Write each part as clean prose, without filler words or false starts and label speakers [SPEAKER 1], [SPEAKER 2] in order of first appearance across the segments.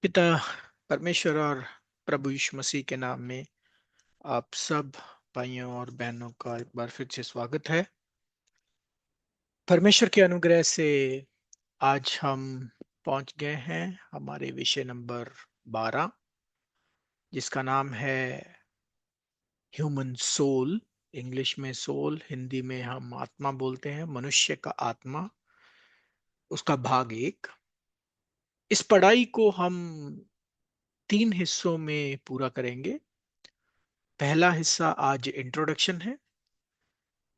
[SPEAKER 1] पिता परमेश्वर और प्रभु यीशु मसीह के नाम में आप सब भाइयों और बहनों का एक बार फिर से स्वागत है। परमेश्वर के अनुग्रह से आज हम पहुंच गए हैं हमारे विषय नंबर 12, जिसका नाम है ह्यूमन सोल। इंग्लिश में सोल, हिंदी में हम आत्मा बोलते हैं, मनुष्य का आत्मा, उसका भाग 1। इस पढ़ाई को हम 3 हिस्सों में पूरा करेंगे। पहला हिस्सा आज इंट्रोडक्शन है।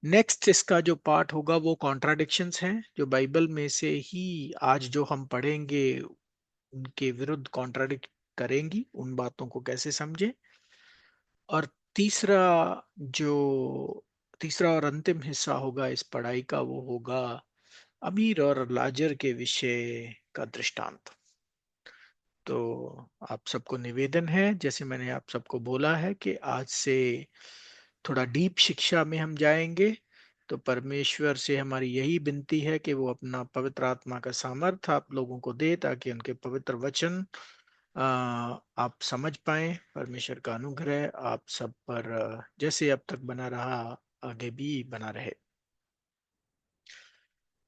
[SPEAKER 1] नेक्स्ट इसका जो पार्ट होगा वो कॉन्ट्राडिक्शंस हैं, जो बाइबल में से ही आज जो हम पढ़ेंगे उनके विरुद्ध कॉन्ट्राडिक्ट करेंगी, उन बातों को कैसे समझें। और तीसरा जो तीसरा और अंतिम हिस्सा होगा इस पढ़ाई का, वो होगा अमीर और लाजर के विषय का दृष्टांत। तो आप सबको निवेदन है, जैसे मैंने आप सबको बोला है, कि आज से थोड़ा डीप शिक्षा में हम जाएंगे। तो परमेश्वर से हमारी यही विनती है कि वो अपना पवित्र आत्मा का सामर्थ आप लोगों को दे, ताकि उनके पवित्र वचन आप समझ पाए। परमेश्वर का अनुग्रह आप सब पर जैसे अब तक बना रहा, आगे भी बना रहे।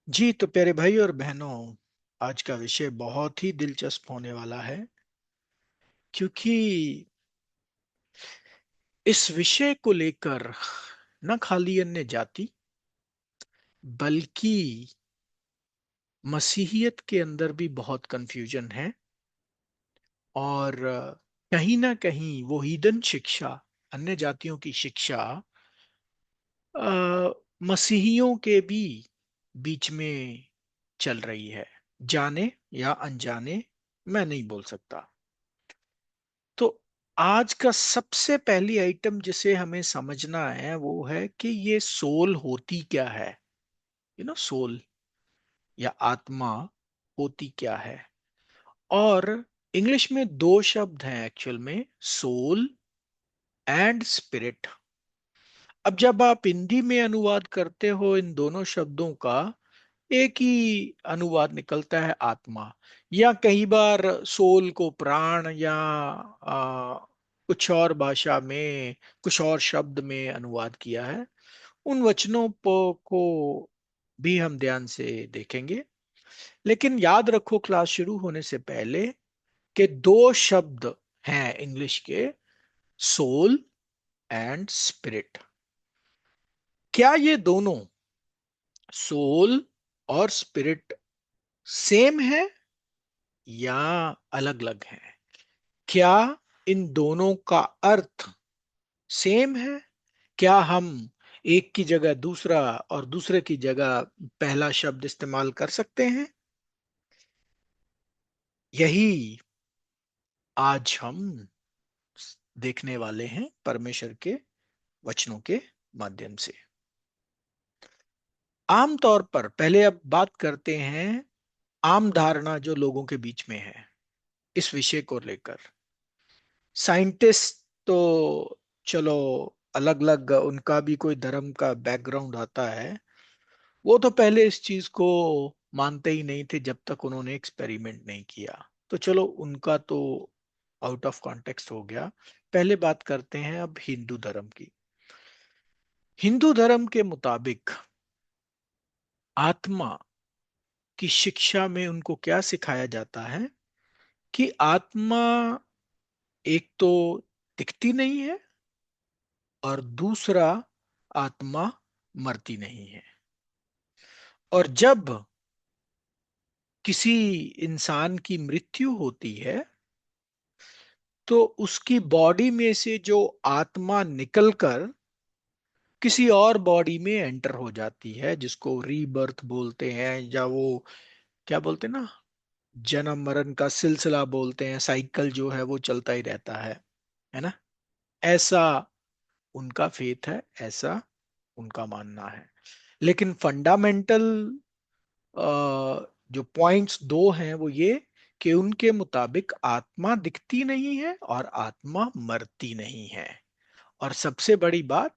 [SPEAKER 1] जी तो प्यारे भाई और बहनों, आज का विषय बहुत ही दिलचस्प होने वाला है, क्योंकि इस विषय को लेकर न खाली अन्य जाति बल्कि मसीहियत के अंदर भी बहुत कंफ्यूजन है। और कहीं ना कहीं वो हीदन शिक्षा, अन्य जातियों की शिक्षा मसीहियों के भी बीच में चल रही है, जाने या अनजाने, मैं नहीं बोल सकता। तो आज का सबसे पहली आइटम जिसे हमें समझना है वो है कि ये सोल होती क्या है। सोल या आत्मा होती क्या है। और इंग्लिश में दो शब्द हैं एक्चुअल में, सोल एंड स्पिरिट। अब जब आप हिंदी में अनुवाद करते हो इन दोनों शब्दों का, एक ही अनुवाद निकलता है, आत्मा। या कई बार सोल को प्राण या कुछ और भाषा में कुछ और शब्द में अनुवाद किया है। उन वचनों को भी हम ध्यान से देखेंगे। लेकिन याद रखो क्लास शुरू होने से पहले कि दो शब्द हैं इंग्लिश के, सोल एंड स्पिरिट। क्या ये दोनों, सोल और स्पिरिट, सेम है या अलग अलग है? क्या इन दोनों का अर्थ सेम है? क्या हम एक की जगह दूसरा और दूसरे की जगह पहला शब्द इस्तेमाल कर सकते हैं? यही आज हम देखने वाले हैं परमेश्वर के वचनों के माध्यम से। आमतौर पर पहले अब बात करते हैं आम धारणा जो लोगों के बीच में है इस विषय को लेकर। साइंटिस्ट तो चलो अलग अलग, उनका भी कोई धर्म का बैकग्राउंड आता है। वो तो पहले इस चीज को मानते ही नहीं थे जब तक उन्होंने एक्सपेरिमेंट नहीं किया। तो चलो उनका तो आउट ऑफ कॉन्टेक्स्ट हो गया। पहले बात करते हैं अब हिंदू धर्म की। हिंदू धर्म के मुताबिक आत्मा की शिक्षा में उनको क्या सिखाया जाता है कि आत्मा एक तो दिखती नहीं है, और दूसरा आत्मा मरती नहीं है। और जब किसी इंसान की मृत्यु होती है तो उसकी बॉडी में से जो आत्मा निकलकर किसी और बॉडी में एंटर हो जाती है, जिसको रीबर्थ बोलते हैं, या वो क्या बोलते हैं ना, जन्म मरण का सिलसिला बोलते हैं, साइकिल जो है वो चलता ही रहता है ना। ऐसा उनका फेथ है, ऐसा उनका मानना है। लेकिन फंडामेंटल जो पॉइंट्स दो हैं वो ये कि उनके मुताबिक आत्मा दिखती नहीं है और आत्मा मरती नहीं है। और सबसे बड़ी बात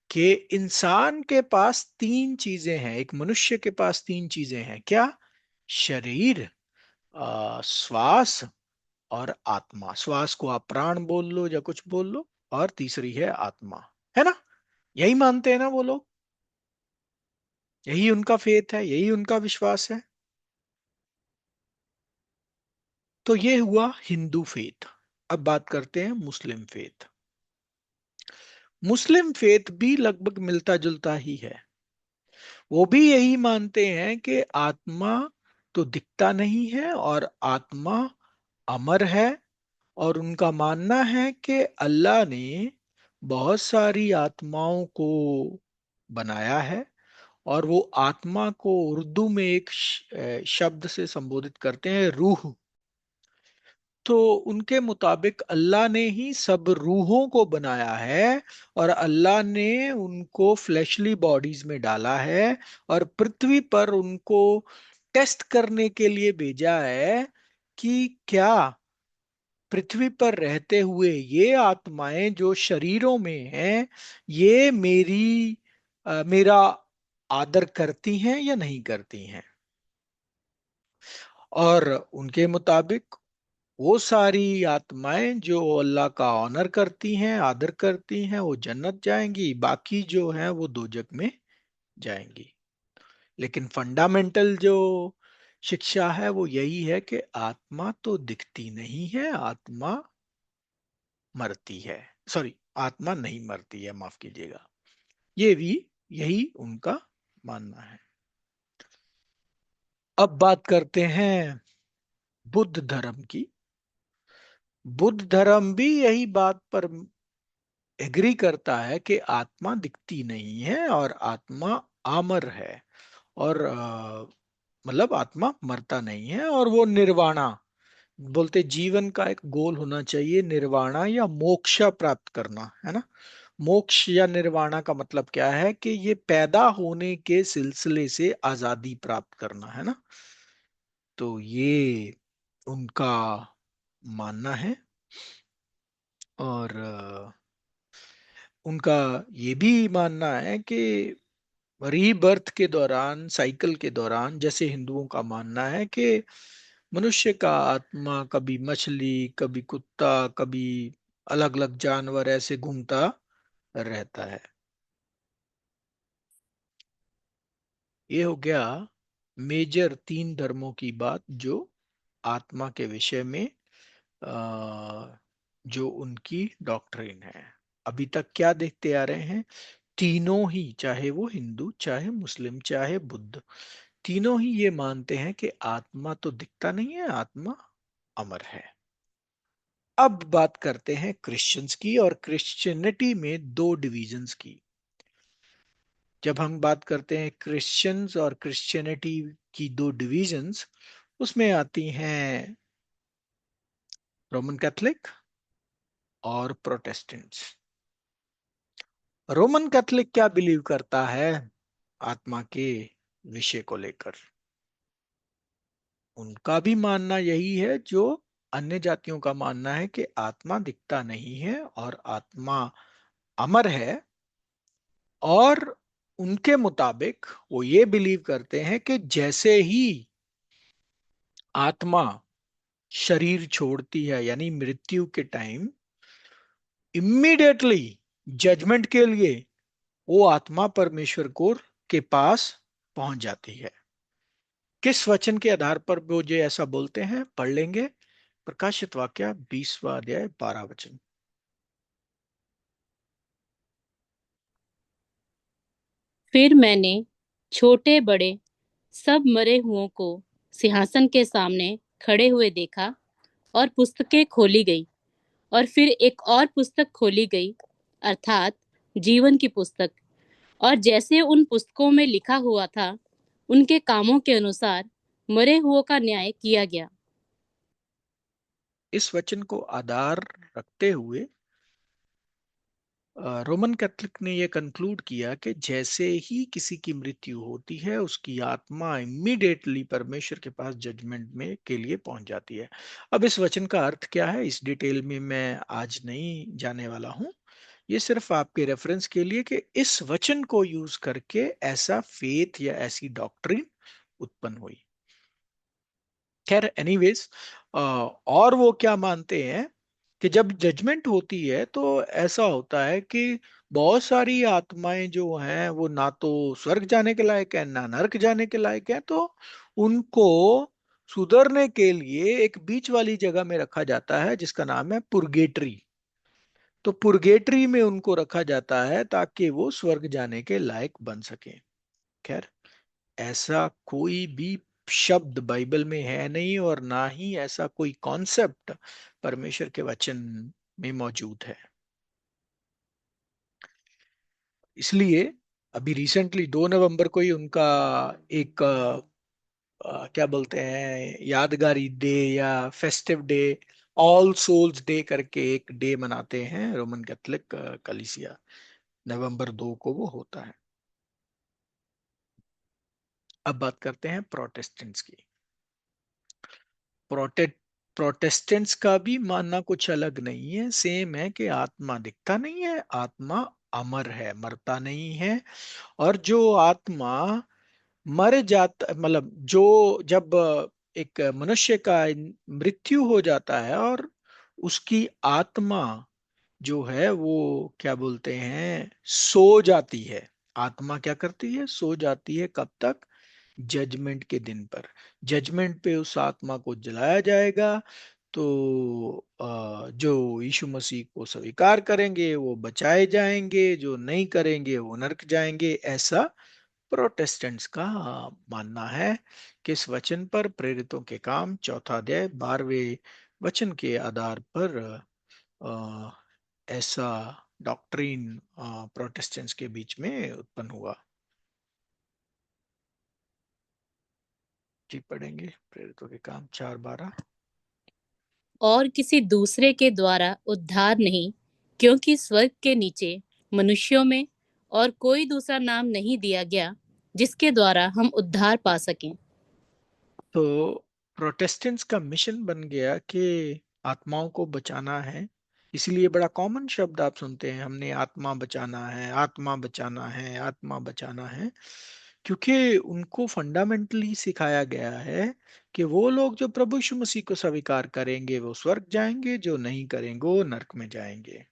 [SPEAKER 1] कि इंसान के पास तीन चीजें हैं, एक मनुष्य के पास तीन चीजें हैं। क्या? शरीर, श्वास और आत्मा। श्वास को आप प्राण बोल लो या कुछ बोल लो, और तीसरी है आत्मा, है ना? यही मानते हैं ना वो लोग? यही उनका फेथ है, यही उनका विश्वास है। तो ये हुआ हिंदू फेथ। अब बात करते हैं मुस्लिम फेथ। मुस्लिम फेथ भी लगभग मिलता जुलता ही है। वो भी यही मानते हैं कि आत्मा तो दिखता नहीं है और आत्मा अमर है। और उनका मानना है कि अल्लाह ने बहुत सारी आत्माओं को बनाया है, और वो आत्मा को उर्दू में एक शब्द से संबोधित करते हैं, रूह। तो उनके मुताबिक अल्लाह ने ही सब रूहों को बनाया है, और अल्लाह ने उनको फ्लैशली बॉडीज में डाला है, और पृथ्वी पर उनको टेस्ट करने के लिए भेजा है कि क्या पृथ्वी पर रहते हुए ये आत्माएं जो शरीरों में हैं, ये मेरा आदर करती हैं या नहीं करती हैं। और उनके मुताबिक वो सारी आत्माएं जो अल्लाह का ऑनर करती हैं, आदर करती हैं, वो जन्नत जाएंगी, बाकी जो हैं वो दोजक में जाएंगी। लेकिन फंडामेंटल जो शिक्षा है वो यही है कि आत्मा तो दिखती नहीं है, आत्मा मरती है। सॉरी, आत्मा नहीं मरती है, माफ कीजिएगा। ये भी यही उनका मानना है। अब बात करते हैं बुद्ध धर्म की। बुद्ध धर्म भी यही बात पर एग्री करता है कि आत्मा दिखती नहीं है और आत्मा अमर है। और मतलब आत्मा मरता नहीं है, और वो निर्वाणा बोलते, जीवन का एक गोल होना चाहिए निर्वाणा या मोक्ष प्राप्त करना, है ना? मोक्ष या निर्वाणा का मतलब क्या है कि ये पैदा होने के सिलसिले से आजादी प्राप्त करना, है ना? तो ये उनका मानना है। और उनका ये भी मानना है कि रीबर्थ के दौरान, साइकिल के दौरान, जैसे हिंदुओं का मानना है कि मनुष्य का आत्मा कभी मछली, कभी कुत्ता, कभी अलग अलग जानवर ऐसे घूमता रहता है। ये हो गया मेजर तीन धर्मों की बात, जो आत्मा के विषय में जो उनकी डॉक्ट्रिन है। अभी तक क्या देखते आ रहे हैं? तीनों ही, चाहे वो हिंदू, चाहे मुस्लिम, चाहे बुद्ध, तीनों ही ये मानते हैं कि आत्मा तो दिखता नहीं है, आत्मा अमर है। अब बात करते हैं क्रिश्चियंस की, और क्रिश्चियनिटी में दो डिविजन्स की। जब हम बात करते हैं क्रिश्चियंस और क्रिश्चियनिटी की दो डिविजन्स, उसमें आती हैं रोमन कैथोलिक और प्रोटेस्टेंट्स। रोमन कैथोलिक क्या बिलीव करता है आत्मा के विषय को लेकर? उनका भी मानना यही है जो अन्य जातियों का मानना है कि आत्मा दिखता नहीं है और आत्मा अमर है। और उनके मुताबिक वो ये बिलीव करते हैं कि जैसे ही आत्मा शरीर छोड़ती है, यानी मृत्यु के टाइम, इम्मीडिएटली जजमेंट के लिए वो आत्मा परमेश्वर को के पास पहुंच जाती है। किस वचन के आधार पर वो जो ऐसा बोलते हैं, पढ़ लेंगे। प्रकाशित वाक्य 20वां अध्याय 12 वचन।
[SPEAKER 2] फिर मैंने छोटे बड़े सब मरे हुओं को सिंहासन के सामने खड़े हुए देखा, और पुस्तकें खोली गई, और फिर एक और पुस्तक खोली गई, अर्थात जीवन की पुस्तक। और जैसे उन पुस्तकों में लिखा हुआ था, उनके कामों के अनुसार मरे हुओं का न्याय किया गया।
[SPEAKER 1] इस वचन को आधार रखते हुए रोमन कैथोलिक ने यह कंक्लूड किया कि जैसे ही किसी की मृत्यु होती है, उसकी आत्मा इमीडिएटली परमेश्वर के पास जजमेंट में के लिए पहुंच जाती है। अब इस वचन का अर्थ क्या है, इस डिटेल में मैं आज नहीं जाने वाला हूं। ये सिर्फ आपके रेफरेंस के लिए कि इस वचन को यूज करके ऐसा फेथ या ऐसी डॉक्ट्रिन उत्पन्न हुई। खैर, एनीवेज, और वो क्या मानते हैं कि जब जजमेंट होती है तो ऐसा होता है कि बहुत सारी आत्माएं जो हैं वो ना तो स्वर्ग जाने के लायक है ना नरक जाने के लायक है, तो उनको सुधरने के लिए एक बीच वाली जगह में रखा जाता है जिसका नाम है पुर्गेटरी। तो पुर्गेटरी में उनको रखा जाता है ताकि वो स्वर्ग जाने के लायक बन सके। खैर, ऐसा कोई भी शब्द बाइबल में है नहीं और ना ही ऐसा कोई कॉन्सेप्ट परमेश्वर के वचन में मौजूद है। इसलिए अभी रिसेंटली 2 नवंबर को ही उनका एक क्या बोलते हैं यादगारी डे या festive day, all souls day करके एक डे मनाते हैं रोमन कैथोलिक कलीसिया। नवंबर 2 को वो होता है। अब बात करते हैं प्रोटेस्टेंट्स की। प्रोटे प्रोटेस्टेंट्स का भी मानना कुछ अलग नहीं है, सेम है कि आत्मा दिखता नहीं है, आत्मा अमर है, मरता नहीं है। और जो आत्मा मर जाता, मतलब जो जब एक मनुष्य का मृत्यु हो जाता है और उसकी आत्मा जो है वो क्या बोलते हैं सो जाती है। आत्मा क्या करती है, सो जाती है। कब तक? जजमेंट के दिन पर। जजमेंट पे उस आत्मा को जलाया जाएगा। तो जो यीशु मसीह को स्वीकार करेंगे वो बचाए जाएंगे, जो नहीं करेंगे वो नरक जाएंगे, ऐसा प्रोटेस्टेंट्स का मानना है। किस वचन पर? प्रेरितों के काम 4 अध्याय 12वें वचन के आधार पर अ, ऐसा डॉक्ट्रीन प्रोटेस्टेंट्स के बीच में उत्पन्न हुआ। जी, पढ़ेंगे प्रेरितों के काम 4:12।
[SPEAKER 2] और किसी दूसरे के द्वारा उद्धार नहीं, क्योंकि स्वर्ग के नीचे मनुष्यों में और कोई दूसरा नाम नहीं दिया गया जिसके द्वारा हम उद्धार पा सकें।
[SPEAKER 1] तो प्रोटेस्टेंट्स का मिशन बन गया कि आत्माओं को बचाना है। इसीलिए बड़ा कॉमन शब्द आप सुनते हैं, हमने आत्मा बचाना है, आत्मा बचाना है, आत्मा बचाना है। क्योंकि उनको फंडामेंटली सिखाया गया है कि वो लोग जो प्रभु यीशु मसीह को स्वीकार करेंगे वो स्वर्ग जाएंगे, जो नहीं करेंगे वो नरक में जाएंगे।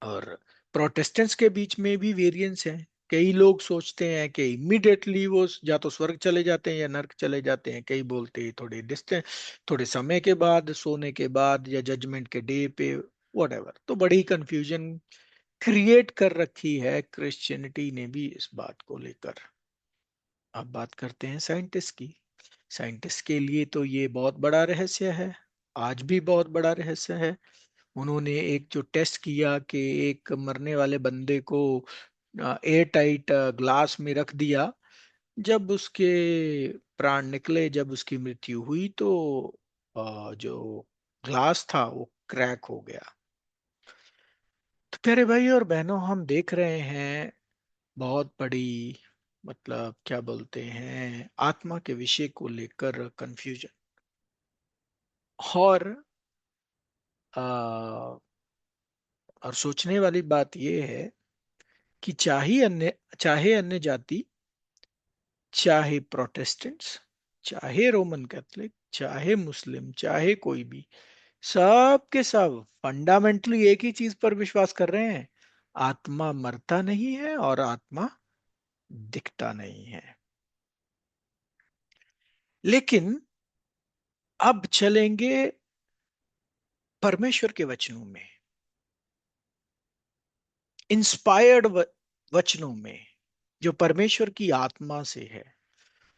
[SPEAKER 1] और प्रोटेस्टेंट्स के बीच में भी वेरिएंस है। कई लोग सोचते हैं कि इमिडिएटली वो या तो स्वर्ग चले जाते हैं या नरक चले जाते हैं। कई बोलते हैं थोड़े डिस्टेंस, थोड़े समय के बाद, सोने के बाद या जजमेंट के डे पे, वhatever। तो बड़ी कंफ्यूजन क्रिएट कर रखी है क्रिश्चियनिटी ने भी इस बात को लेकर। अब बात करते हैं साइंटिस्ट की। साइंटिस्ट के लिए तो ये बहुत बड़ा रहस्य है, आज भी बहुत बड़ा रहस्य है। उन्होंने एक जो टेस्ट किया कि एक मरने वाले बंदे को एयर टाइट ग्लास में रख दिया, जब उसके प्राण निकले, जब उसकी मृत्यु हुई, तो जो ग्लास था वो क्रैक हो गया। तो प्यारे भाई और बहनों, हम देख रहे हैं बहुत बड़ी, मतलब क्या बोलते हैं, आत्मा के विषय को लेकर कंफ्यूजन। और आ, और सोचने वाली बात यह है कि चाहे अन्य जाति, चाहे प्रोटेस्टेंट्स, चाहे रोमन कैथोलिक, चाहे मुस्लिम, चाहे कोई भी, सब के सब फंडामेंटली एक ही चीज पर विश्वास कर रहे हैं। आत्मा मरता नहीं है और आत्मा दिखता नहीं है। लेकिन अब चलेंगे परमेश्वर के वचनों में, इंस्पायर्ड वचनों में, जो परमेश्वर की आत्मा से है।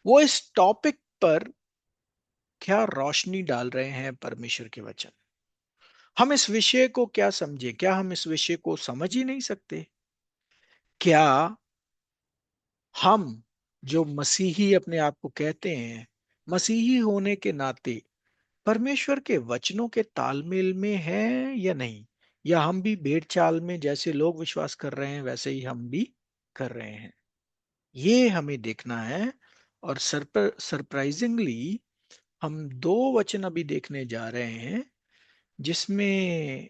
[SPEAKER 1] वो इस टॉपिक पर क्या रोशनी डाल रहे हैं परमेश्वर के वचन। हम इस विषय को क्या समझे? क्या हम इस विषय को समझ ही नहीं सकते? क्या हम जो मसीही अपने आप को कहते हैं, मसीही होने के नाते परमेश्वर के वचनों के तालमेल में हैं या नहीं? या हम भी भेड़ चाल में जैसे लोग विश्वास कर रहे हैं वैसे ही हम भी कर रहे हैं? ये हमें देखना है। और सरप्राइजिंगली हम 2 वचन अभी देखने जा रहे हैं जिसमें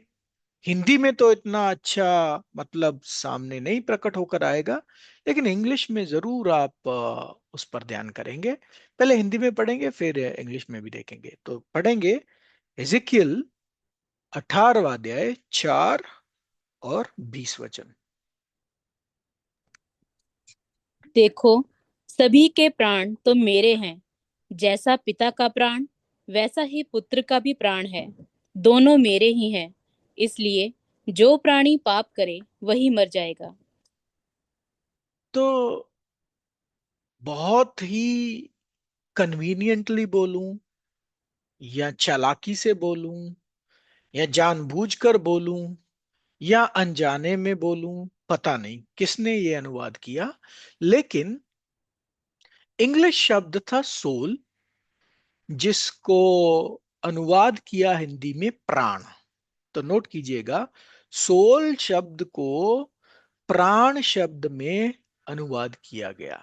[SPEAKER 1] हिंदी में तो इतना अच्छा मतलब सामने नहीं प्रकट होकर आएगा, लेकिन इंग्लिश में जरूर आप उस पर ध्यान करेंगे। पहले हिंदी में पढ़ेंगे फिर इंग्लिश में भी देखेंगे। तो पढ़ेंगे एजिकियल 18वां अध्याय 4 और 20 वचन।
[SPEAKER 2] देखो, सभी के प्राण तो मेरे हैं। जैसा पिता का प्राण, वैसा ही पुत्र का भी प्राण है। दोनों मेरे ही हैं। इसलिए जो प्राणी पाप करे वही मर जाएगा।
[SPEAKER 1] तो बहुत ही कन्वीनियंटली बोलूं या चालाकी से बोलूं या जानबूझकर बोलूं या अनजाने में बोलूं, पता नहीं किसने ये अनुवाद किया, लेकिन इंग्लिश शब्द था सोल, जिसको अनुवाद किया हिंदी में प्राण। तो नोट कीजिएगा, सोल शब्द को प्राण शब्द में अनुवाद किया गया।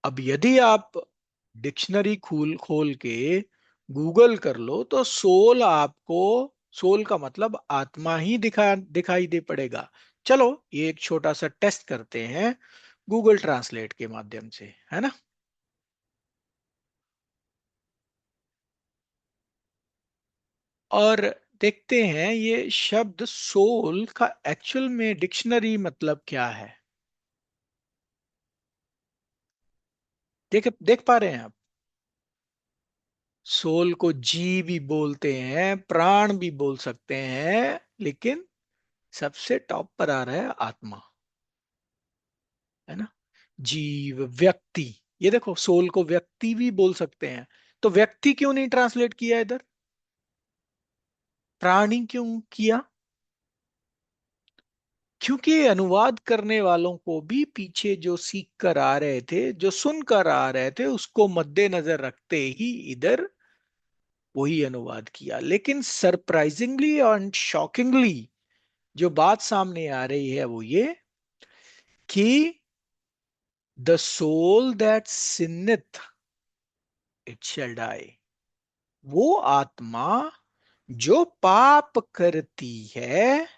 [SPEAKER 1] अब यदि आप डिक्शनरी खोल खोल के गूगल कर लो तो सोल आपको, सोल का मतलब आत्मा ही दिखाई दे पड़ेगा। चलो ये एक छोटा सा टेस्ट करते हैं गूगल ट्रांसलेट के माध्यम से, है ना। और देखते हैं ये शब्द सोल का एक्चुअल में डिक्शनरी मतलब क्या है। देख पा रहे हैं आप? सोल को जी भी बोलते हैं, प्राण भी बोल सकते हैं, लेकिन सबसे टॉप पर आ रहा है आत्मा, है ना। जीव, व्यक्ति, ये देखो सोल को व्यक्ति भी बोल सकते हैं। तो व्यक्ति क्यों नहीं ट्रांसलेट किया इधर, प्राणी क्यों किया? क्योंकि अनुवाद करने वालों को भी पीछे जो सीख कर आ रहे थे, जो सुनकर आ रहे थे, उसको मद्देनजर रखते ही इधर वही अनुवाद किया। लेकिन सरप्राइजिंगली और शॉकिंगली जो बात सामने आ रही है वो ये कि the soul that sinneth it shall die, वो आत्मा जो पाप करती है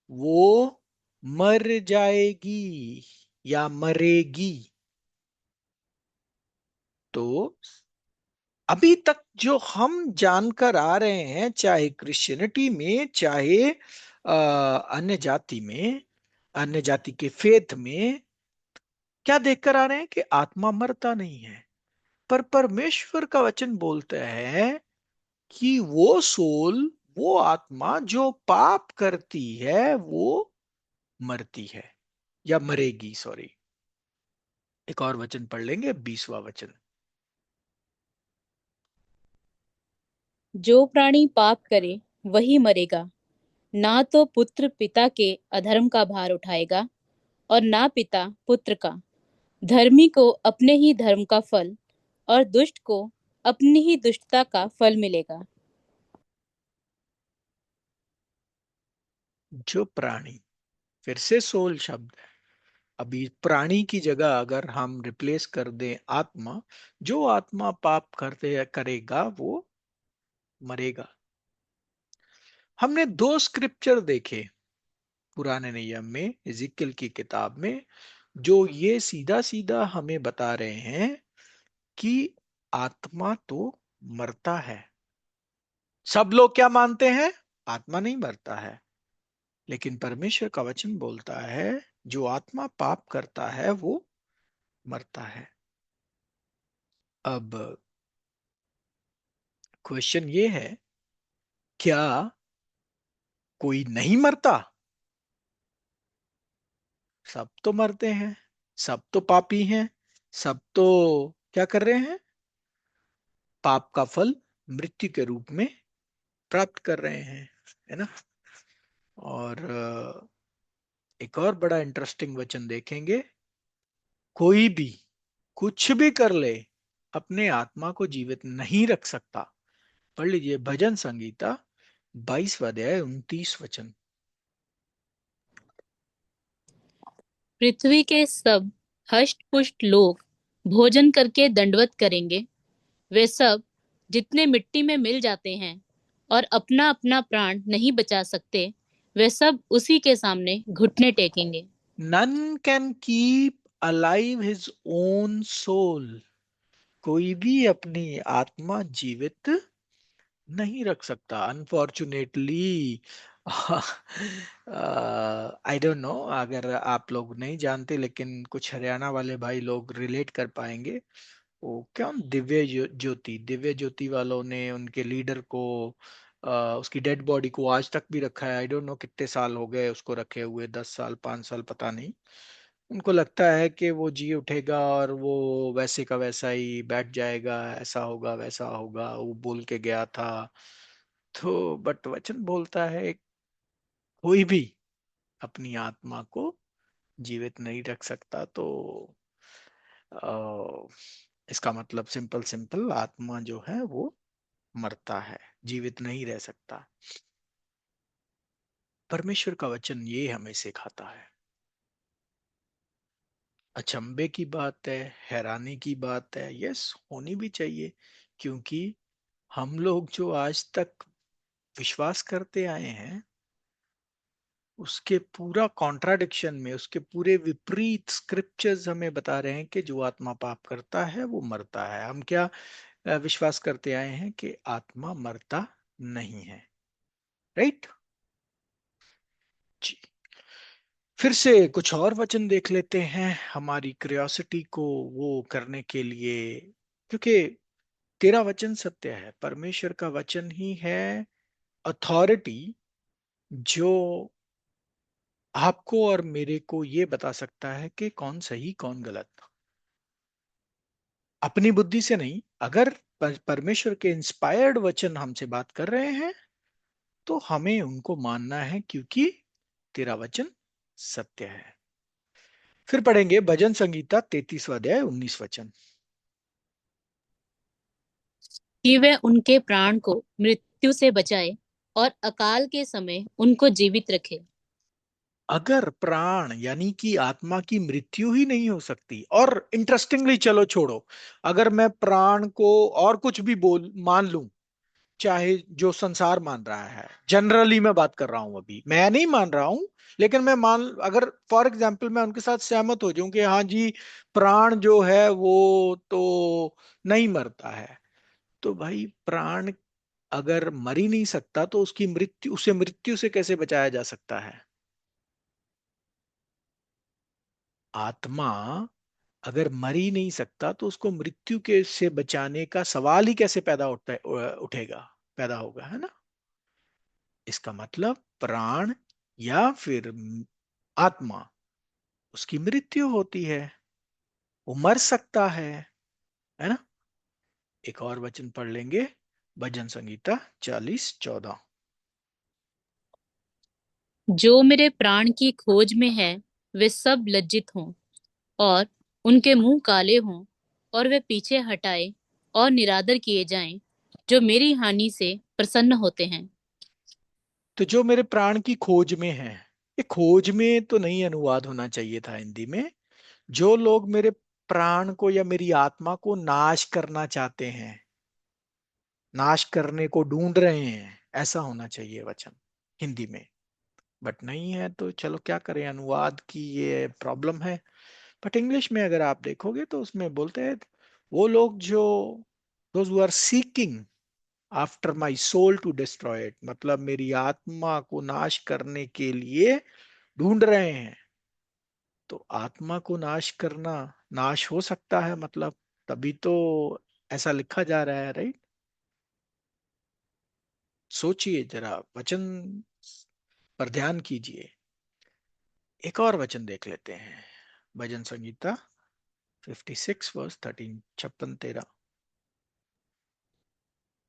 [SPEAKER 1] वो मर जाएगी या मरेगी। तो अभी तक जो हम जानकर आ रहे हैं, चाहे क्रिश्चियनिटी में, चाहे अन्य जाति में, अन्य जाति के फेथ में, क्या देखकर आ रहे हैं कि आत्मा मरता नहीं है। पर परमेश्वर का वचन बोलता है कि वो सोल, वो आत्मा जो पाप करती है वो मरती है या मरेगी, सॉरी। एक और वचन पढ़ लेंगे, 20वां वचन।
[SPEAKER 2] जो प्राणी पाप करे वही मरेगा। ना तो पुत्र पिता के अधर्म का भार उठाएगा, और ना पिता पुत्र का। धर्मी को अपने ही धर्म का फल, और दुष्ट को अपनी ही दुष्टता का फल मिलेगा।
[SPEAKER 1] जो प्राणी, फिर से सोल शब्द है। अभी प्राणी की जगह अगर हम रिप्लेस कर दें आत्मा, जो आत्मा पाप करते करेगा वो मरेगा। हमने दो स्क्रिप्चर देखे पुराने नियम में, इजिकल की किताब में, जो ये सीधा सीधा हमें बता रहे हैं कि आत्मा तो मरता है। सब लोग क्या मानते हैं? आत्मा नहीं मरता है। लेकिन परमेश्वर का वचन बोलता है जो आत्मा पाप करता है वो मरता है। अब क्वेश्चन ये है, क्या कोई नहीं मरता? सब तो मरते हैं, सब तो पापी हैं, सब तो क्या कर रहे हैं? पाप का फल मृत्यु के रूप में प्राप्त कर रहे हैं, है ना। और एक और बड़ा इंटरेस्टिंग वचन देखेंगे, कोई भी कुछ भी कर ले अपने आत्मा को जीवित नहीं रख सकता। पढ़ लीजिए भजन संगीता 22वां अध्याय 29 वचन।
[SPEAKER 2] पृथ्वी के सब हष्ट पुष्ट लोग भोजन करके दंडवत करेंगे। वे सब जितने मिट्टी में मिल जाते हैं और अपना अपना प्राण नहीं बचा सकते, वे सब उसी के सामने घुटने टेकेंगे।
[SPEAKER 1] None can keep alive his own soul, कोई भी अपनी आत्मा जीवित नहीं रख सकता अनफॉर्चुनेटली। आई डोंट नो, अगर आप लोग नहीं जानते लेकिन कुछ हरियाणा वाले भाई लोग रिलेट कर पाएंगे। वो क्या, ज्योति, दिव्य ज्योति वालों ने उनके लीडर को, उसकी डेड बॉडी को आज तक भी रखा है। आई डोंट नो कितने साल हो गए उसको रखे हुए, 10 साल 5 साल पता नहीं। उनको लगता है कि वो जी उठेगा और वो वैसे का वैसा ही बैठ जाएगा, ऐसा होगा वैसा होगा, वो बोल के गया था। तो बट वचन बोलता है कोई भी अपनी आत्मा को जीवित नहीं रख सकता। तो अ, इसका मतलब सिंपल सिंपल, आत्मा जो है वो मरता है, जीवित नहीं रह सकता। परमेश्वर का वचन ये हमें सिखाता है। अचंभे की बात है, हैरानी की बात है, यस होनी भी चाहिए, क्योंकि हम लोग जो आज तक विश्वास करते आए हैं उसके पूरा कॉन्ट्राडिक्शन में, उसके पूरे विपरीत स्क्रिप्चर्स हमें बता रहे हैं कि जो आत्मा पाप करता है वो मरता है। हम क्या विश्वास करते आए हैं कि आत्मा मरता नहीं है, राइट जी। फिर से कुछ और वचन देख लेते हैं हमारी क्यूरियोसिटी को वो करने के लिए, क्योंकि तेरा वचन सत्य है, परमेश्वर का वचन ही है अथॉरिटी जो आपको और मेरे को ये बता सकता है कि कौन सही कौन गलत। अपनी बुद्धि से नहीं, अगर परमेश्वर के इंस्पायर्ड वचन हमसे बात कर रहे हैं तो हमें उनको मानना है, क्योंकि तेरा वचन सत्य है। फिर पढ़ेंगे भजन संगीता 33वां अध्याय 19 वचन।
[SPEAKER 2] कि वह उनके प्राण को मृत्यु से बचाए और अकाल के समय उनको जीवित रखे।
[SPEAKER 1] अगर प्राण यानी कि आत्मा की मृत्यु ही नहीं हो सकती, और इंटरेस्टिंगली, चलो छोड़ो, अगर मैं प्राण को और कुछ भी बोल मान लूं, चाहे जो संसार मान रहा है, जनरली मैं बात कर रहा हूं, अभी मैं नहीं मान रहा हूं, लेकिन मैं मान, अगर फॉर एग्जाम्पल मैं उनके साथ सहमत हो जाऊं कि हाँ जी प्राण जो है वो तो नहीं मरता है, तो भाई प्राण अगर मर ही नहीं सकता तो उसकी मृत्यु, उसे मृत्यु से कैसे बचाया जा सकता है? आत्मा अगर मर ही नहीं सकता तो उसको मृत्यु के से बचाने का सवाल ही कैसे पैदा उठेगा, पैदा होगा, है ना? इसका मतलब प्राण या फिर आत्मा, उसकी मृत्यु होती है, वो मर सकता है ना? एक और वचन पढ़ लेंगे, भजन संगीता 40:14।
[SPEAKER 2] जो मेरे प्राण की खोज में है वे सब लज्जित हों और उनके मुंह काले हों और वे पीछे हटाए और निरादर किए जाएं जो मेरी हानि से प्रसन्न होते हैं।
[SPEAKER 1] तो जो मेरे प्राण की खोज में है, ये खोज में तो नहीं अनुवाद होना चाहिए था हिंदी में। जो लोग मेरे प्राण को या मेरी आत्मा को नाश करना चाहते हैं, नाश करने को ढूंढ रहे हैं, ऐसा होना चाहिए वचन हिंदी में। बट नहीं है, तो चलो क्या करें, अनुवाद की ये प्रॉब्लम है। बट इंग्लिश में अगर आप देखोगे तो उसमें बोलते हैं वो लोग जो, those who are seeking after my soul to destroy it, मतलब मेरी आत्मा को नाश करने के लिए ढूंढ रहे हैं। तो आत्मा को नाश करना, नाश हो सकता है मतलब, तभी तो ऐसा लिखा जा रहा है, राइट? सोचिए जरा, वचन पर ध्यान कीजिए। एक और वचन देख लेते हैं, भजन संगीता 56 वर्स 13, 56 13।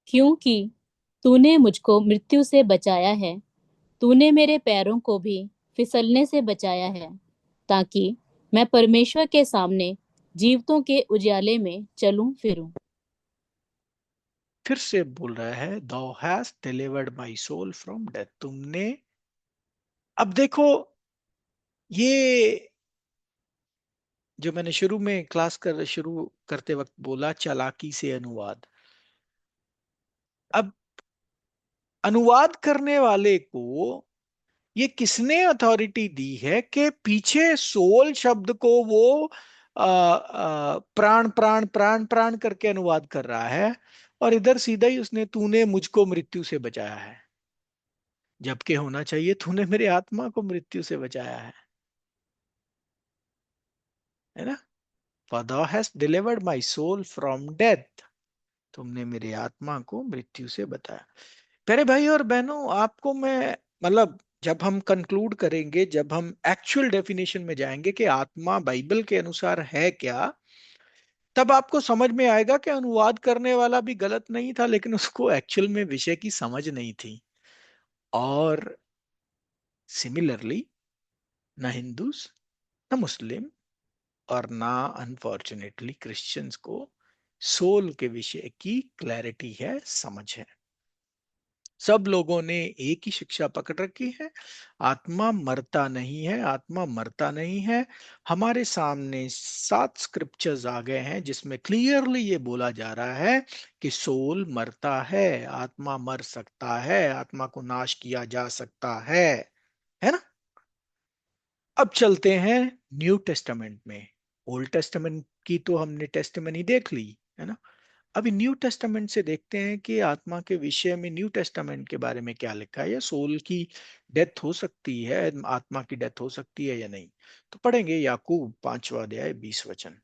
[SPEAKER 2] क्योंकि तूने मुझको मृत्यु से बचाया है, तूने मेरे पैरों को भी फिसलने से बचाया है, ताकि मैं परमेश्वर के सामने जीवतों के उजाले में चलूं फिरूं।
[SPEAKER 1] फिर से बोल रहा है, thou hast delivered my soul from death, तुमने, अब देखो ये जो मैंने शुरू में क्लास कर शुरू करते वक्त बोला, चालाकी से अनुवाद। अब अनुवाद करने वाले को ये किसने अथॉरिटी दी है कि पीछे सोल शब्द को वो प्राण प्राण प्राण प्राण करके अनुवाद कर रहा है, और इधर सीधा ही उसने तूने मुझको मृत्यु से बचाया है, जबकि होना चाहिए तूने मेरी आत्मा को मृत्यु से बचाया है ना। For thou hast delivered my soul from death, तुमने मेरी आत्मा को मृत्यु से बताया। प्यारे भाई और बहनों, आपको मैं मतलब जब हम कंक्लूड करेंगे, जब हम एक्चुअल डेफिनेशन में जाएंगे कि आत्मा बाइबल के अनुसार है क्या, तब आपको समझ में आएगा कि अनुवाद करने वाला भी गलत नहीं था, लेकिन उसको एक्चुअल में विषय की समझ नहीं थी। और सिमिलरली ना हिंदूस, ना मुस्लिम, और ना अनफॉर्चुनेटली क्रिश्चियंस को सोल के विषय की क्लैरिटी है, समझ है। सब लोगों ने एक ही शिक्षा पकड़ रखी है, आत्मा मरता नहीं है, आत्मा मरता नहीं है। हमारे सामने 7 स्क्रिप्चर्स आ गए हैं जिसमें क्लियरली ये बोला जा रहा है कि सोल मरता है, आत्मा मर सकता है, आत्मा को नाश किया जा सकता है ना। अब चलते हैं न्यू टेस्टामेंट में। ओल्ड टेस्टामेंट की तो हमने टेस्टिमनी देख ली, है ना। अभी न्यू टेस्टामेंट से देखते हैं कि आत्मा के विषय में न्यू टेस्टामेंट के बारे में क्या लिखा है, या सोल की डेथ हो सकती है, आत्मा की डेथ हो सकती है या नहीं। तो पढ़ेंगे याकूब 5वां अध्याय 20 वचन।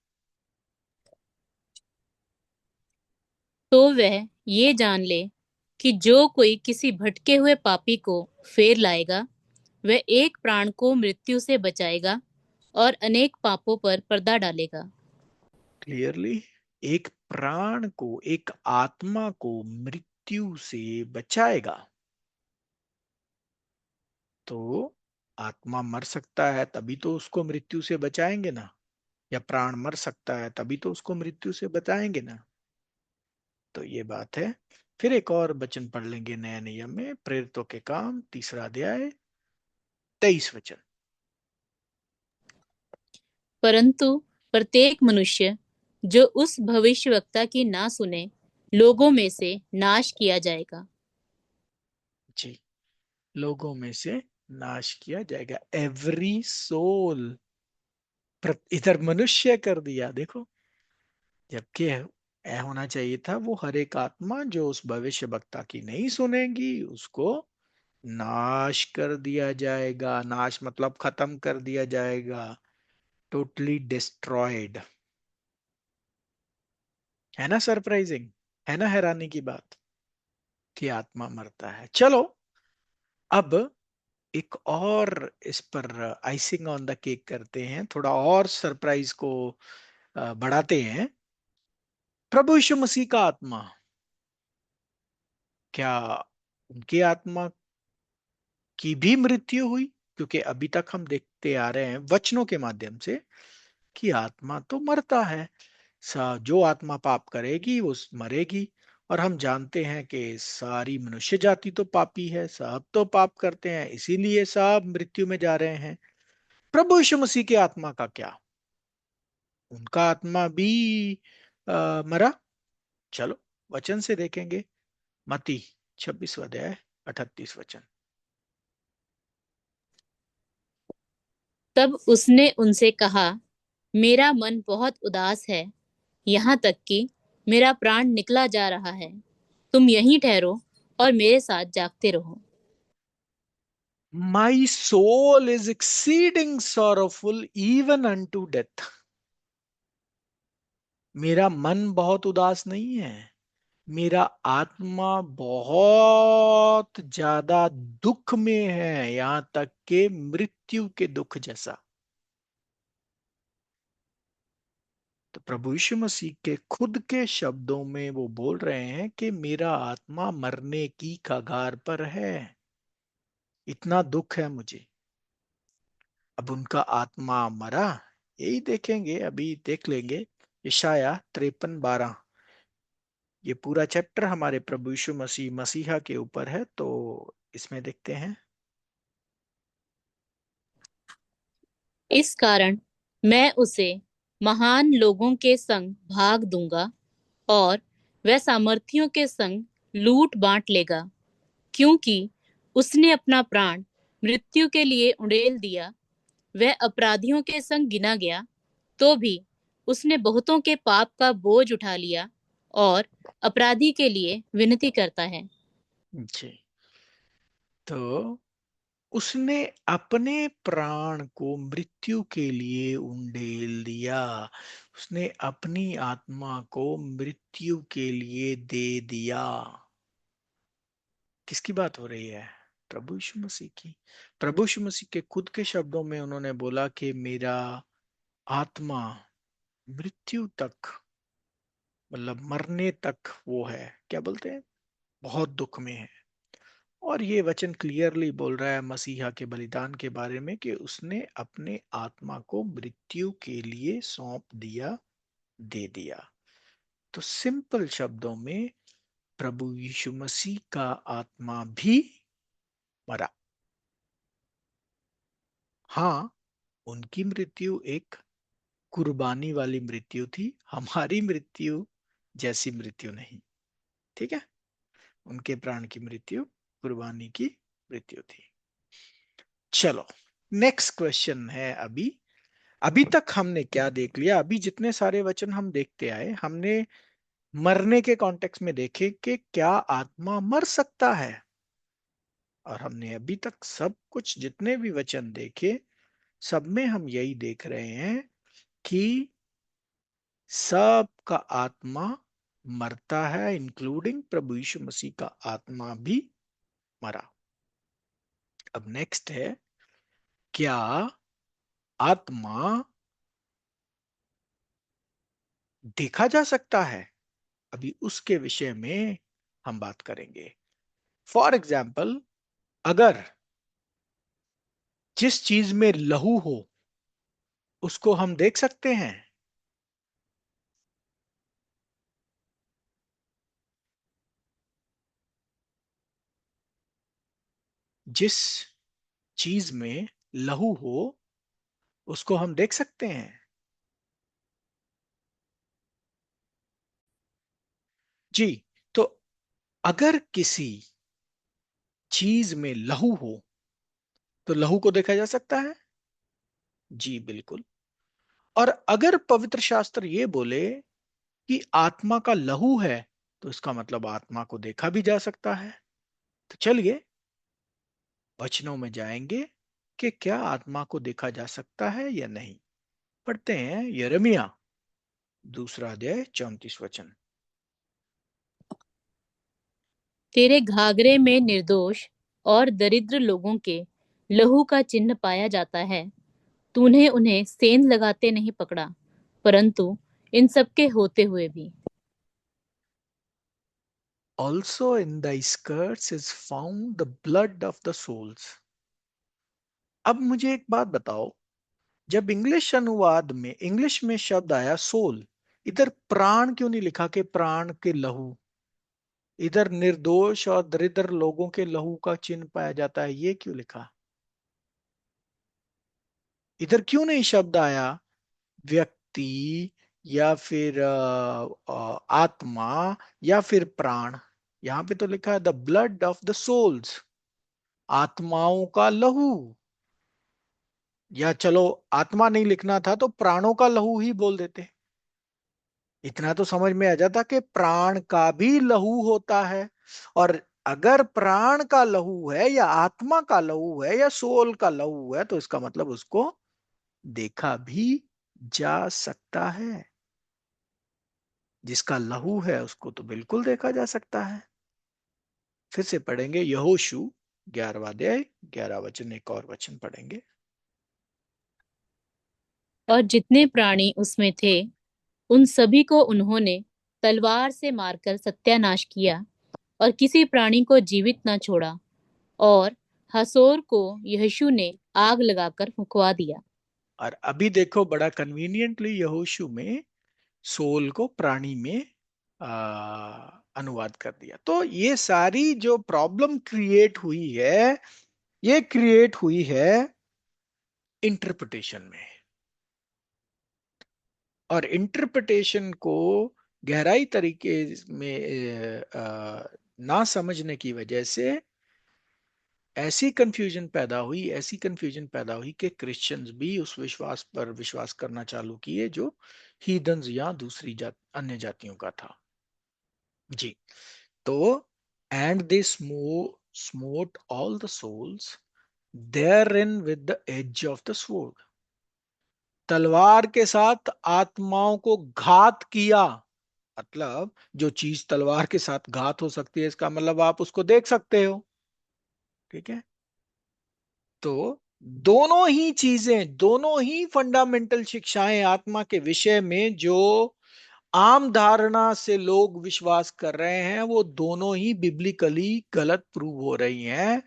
[SPEAKER 2] तो वह ये जान ले कि जो कोई किसी भटके हुए पापी को फेर लाएगा, वह एक प्राण को मृत्यु से बचाएगा और अनेक पापों पर पर्दा डालेगा।
[SPEAKER 1] क्लियरली, एक प्राण को, एक आत्मा को मृत्यु से बचाएगा। तो आत्मा मर सकता है तभी तो उसको मृत्यु से बचाएंगे ना, या प्राण मर सकता है तभी तो उसको मृत्यु से बचाएंगे ना। तो ये बात है। फिर एक और वचन पढ़ लेंगे नए नियम में, प्रेरितों के काम 3 अध्याय 23 वचन।
[SPEAKER 2] परंतु प्रत्येक मनुष्य जो उस भविष्यवक्ता की ना सुने, लोगों में से नाश किया जाएगा।
[SPEAKER 1] जी, लोगों में से नाश किया जाएगा। एवरी सोल, इधर मनुष्य कर दिया देखो, जबकि यह होना चाहिए था वो हर एक आत्मा जो उस भविष्य वक्ता की नहीं सुनेगी उसको नाश कर दिया जाएगा। नाश मतलब खत्म कर दिया जाएगा, टोटली डिस्ट्रॉयड। है ना सरप्राइजिंग, है ना हैरानी की बात कि आत्मा मरता है। चलो, अब एक और इस पर आइसिंग ऑन द केक करते हैं, थोड़ा और सरप्राइज को बढ़ाते हैं। प्रभु यीशु मसीह का आत्मा, क्या उनकी आत्मा की भी मृत्यु हुई? क्योंकि अभी तक हम देखते आ रहे हैं वचनों के माध्यम से कि आत्मा तो मरता है। जो आत्मा पाप करेगी वो मरेगी। और हम जानते हैं कि सारी मनुष्य जाति तो पापी है, सब तो पाप करते हैं, इसीलिए सब मृत्यु में जा रहे हैं। प्रभु यीशु मसीह की आत्मा का क्या? उनका आत्मा भी मरा? चलो वचन से देखेंगे। मती 26वां अध्याय 38 वचन।
[SPEAKER 2] तब उसने उनसे कहा, मेरा मन बहुत उदास है, यहाँ तक कि मेरा प्राण निकला जा रहा है। तुम यहीं ठहरो और मेरे साथ जागते रहो।
[SPEAKER 1] My soul is exceeding sorrowful even unto death। मेरा मन बहुत उदास नहीं है, मेरा आत्मा बहुत ज्यादा दुख में है, यहां तक के मृत्यु के दुख जैसा। तो प्रभु यीशु मसीह के खुद के शब्दों में वो बोल रहे हैं कि मेरा आत्मा मरने की कगार पर है, इतना दुख है मुझे। अब उनका आत्मा मरा, यही देखेंगे, अभी देख लेंगे। यशाया 53:12, ये पूरा चैप्टर हमारे प्रभु यीशु मसीह मसीहा के ऊपर है, तो इसमें देखते हैं।
[SPEAKER 2] इस कारण मैं उसे महान लोगों के संग भाग दूंगा और वह सामर्थियों के संग लूट बांट लेगा, क्योंकि उसने अपना प्राण मृत्यु के लिए उड़ेल दिया, वह अपराधियों के संग गिना गया, तो भी उसने बहुतों के पाप का बोझ उठा लिया और अपराधी के लिए विनती करता है।
[SPEAKER 1] जी। तो उसने अपने प्राण को मृत्यु के लिए उंडेल दिया, उसने अपनी आत्मा को मृत्यु के लिए दे दिया। किसकी बात हो रही है? प्रभु यीशु मसीह की। प्रभु यीशु मसीह के खुद के शब्दों में उन्होंने बोला कि मेरा आत्मा मृत्यु तक, मतलब मरने तक वो है, क्या बोलते हैं, बहुत दुख में है। और ये वचन क्लियरली बोल रहा है मसीहा के बलिदान के बारे में कि उसने अपने आत्मा को मृत्यु के लिए सौंप दिया, दे दिया। तो सिंपल शब्दों में प्रभु यीशु मसीह का आत्मा भी मरा। हाँ, उनकी मृत्यु एक कुर्बानी वाली मृत्यु थी, हमारी मृत्यु जैसी मृत्यु नहीं। ठीक है, उनके प्राण की मृत्यु कुर्बानी की मृत्यु थी। चलो, नेक्स्ट क्वेश्चन है। अभी अभी तक हमने क्या देख लिया? अभी जितने सारे वचन हम देखते आए, हमने मरने के कॉन्टेक्स्ट में देखे कि क्या आत्मा मर सकता है। और हमने अभी तक सब कुछ जितने भी वचन देखे, सब में हम यही देख रहे हैं कि सबका आत्मा मरता है, इंक्लूडिंग प्रभु यीशु मसीह का आत्मा भी मरा। अब नेक्स्ट है, क्या आत्मा देखा जा सकता है? अभी उसके विषय में हम बात करेंगे। फॉर एग्जाम्पल, अगर जिस चीज में लहू हो उसको हम देख सकते हैं। जिस चीज में लहू हो उसको हम देख सकते हैं। जी। तो अगर किसी चीज में लहू हो तो लहू को देखा जा सकता है। जी बिल्कुल। और अगर पवित्र शास्त्र ये बोले कि आत्मा का लहू है, तो इसका मतलब आत्मा को देखा भी जा सकता है। तो चलिए वचनों में जाएंगे कि क्या आत्मा को देखा जा सकता है या नहीं। पढ़ते हैं यिर्मयाह 2 अध्याय 34 वचन।
[SPEAKER 2] तेरे घाघरे में निर्दोष और दरिद्र लोगों के लहू का चिन्ह पाया जाता है। तूने उन्हें सेंध लगाते नहीं पकड़ा, परंतु इन सब के होते हुए भी।
[SPEAKER 1] Also in thy skirts is found the blood of the souls। अब मुझे एक बात बताओ, जब इंग्लिश अनुवाद में, इंग्लिश में शब्द आया सोल, इधर प्राण क्यों नहीं लिखा कि प्राण के लहू? इधर निर्दोष और दरिद्र लोगों के लहू का चिन्ह पाया जाता है, ये क्यों लिखा? इधर क्यों नहीं शब्द आया व्यक्ति या फिर आत्मा या फिर प्राण? यहां पे तो लिखा है the blood of the souls, आत्माओं का लहू। या चलो आत्मा नहीं लिखना था तो प्राणों का लहू ही बोल देते, इतना तो समझ में आ जाता कि प्राण का भी लहू होता है। और अगर प्राण का लहू है या आत्मा का लहू है या सोल का लहू है, तो इसका मतलब उसको देखा भी जा सकता है। जिसका लहू है उसको तो बिल्कुल देखा जा सकता है। फिर से पढ़ेंगे यहोशू 11वां अध्याय 11 वचन, एक और वचन पढ़ेंगे।
[SPEAKER 2] और जितने प्राणी उसमें थे, उन सभी को उन्होंने तलवार से मारकर सत्यानाश किया, और किसी प्राणी को जीवित न छोड़ा। और हसोर को यहोशू ने आग लगाकर फुंकवा दिया।
[SPEAKER 1] और अभी देखो बड़ा कन्वीनियंटली यहोशू में सोल को प्राणी में अनुवाद कर दिया। तो ये सारी जो प्रॉब्लम क्रिएट हुई है, ये क्रिएट हुई है इंटरप्रिटेशन में। और इंटरप्रिटेशन को गहराई तरीके में ना समझने की वजह से ऐसी कंफ्यूजन पैदा हुई, ऐसी कंफ्यूजन पैदा हुई कि क्रिश्चियंस भी उस विश्वास पर विश्वास करना चालू किए जो हीदन्स या दूसरी अन्य जातियों का था। जी। तो and they smote all the souls there in with the edge of the sword. तलवार के साथ आत्माओं को घात किया। मतलब जो चीज तलवार के साथ घात हो सकती है, इसका मतलब आप उसको देख सकते हो। ठीक है। तो दोनों ही चीजें, दोनों ही फंडामेंटल शिक्षाएं आत्मा के विषय में जो आम धारणा से लोग विश्वास कर रहे हैं, वो दोनों ही बिब्लिकली गलत प्रूव हो रही हैं।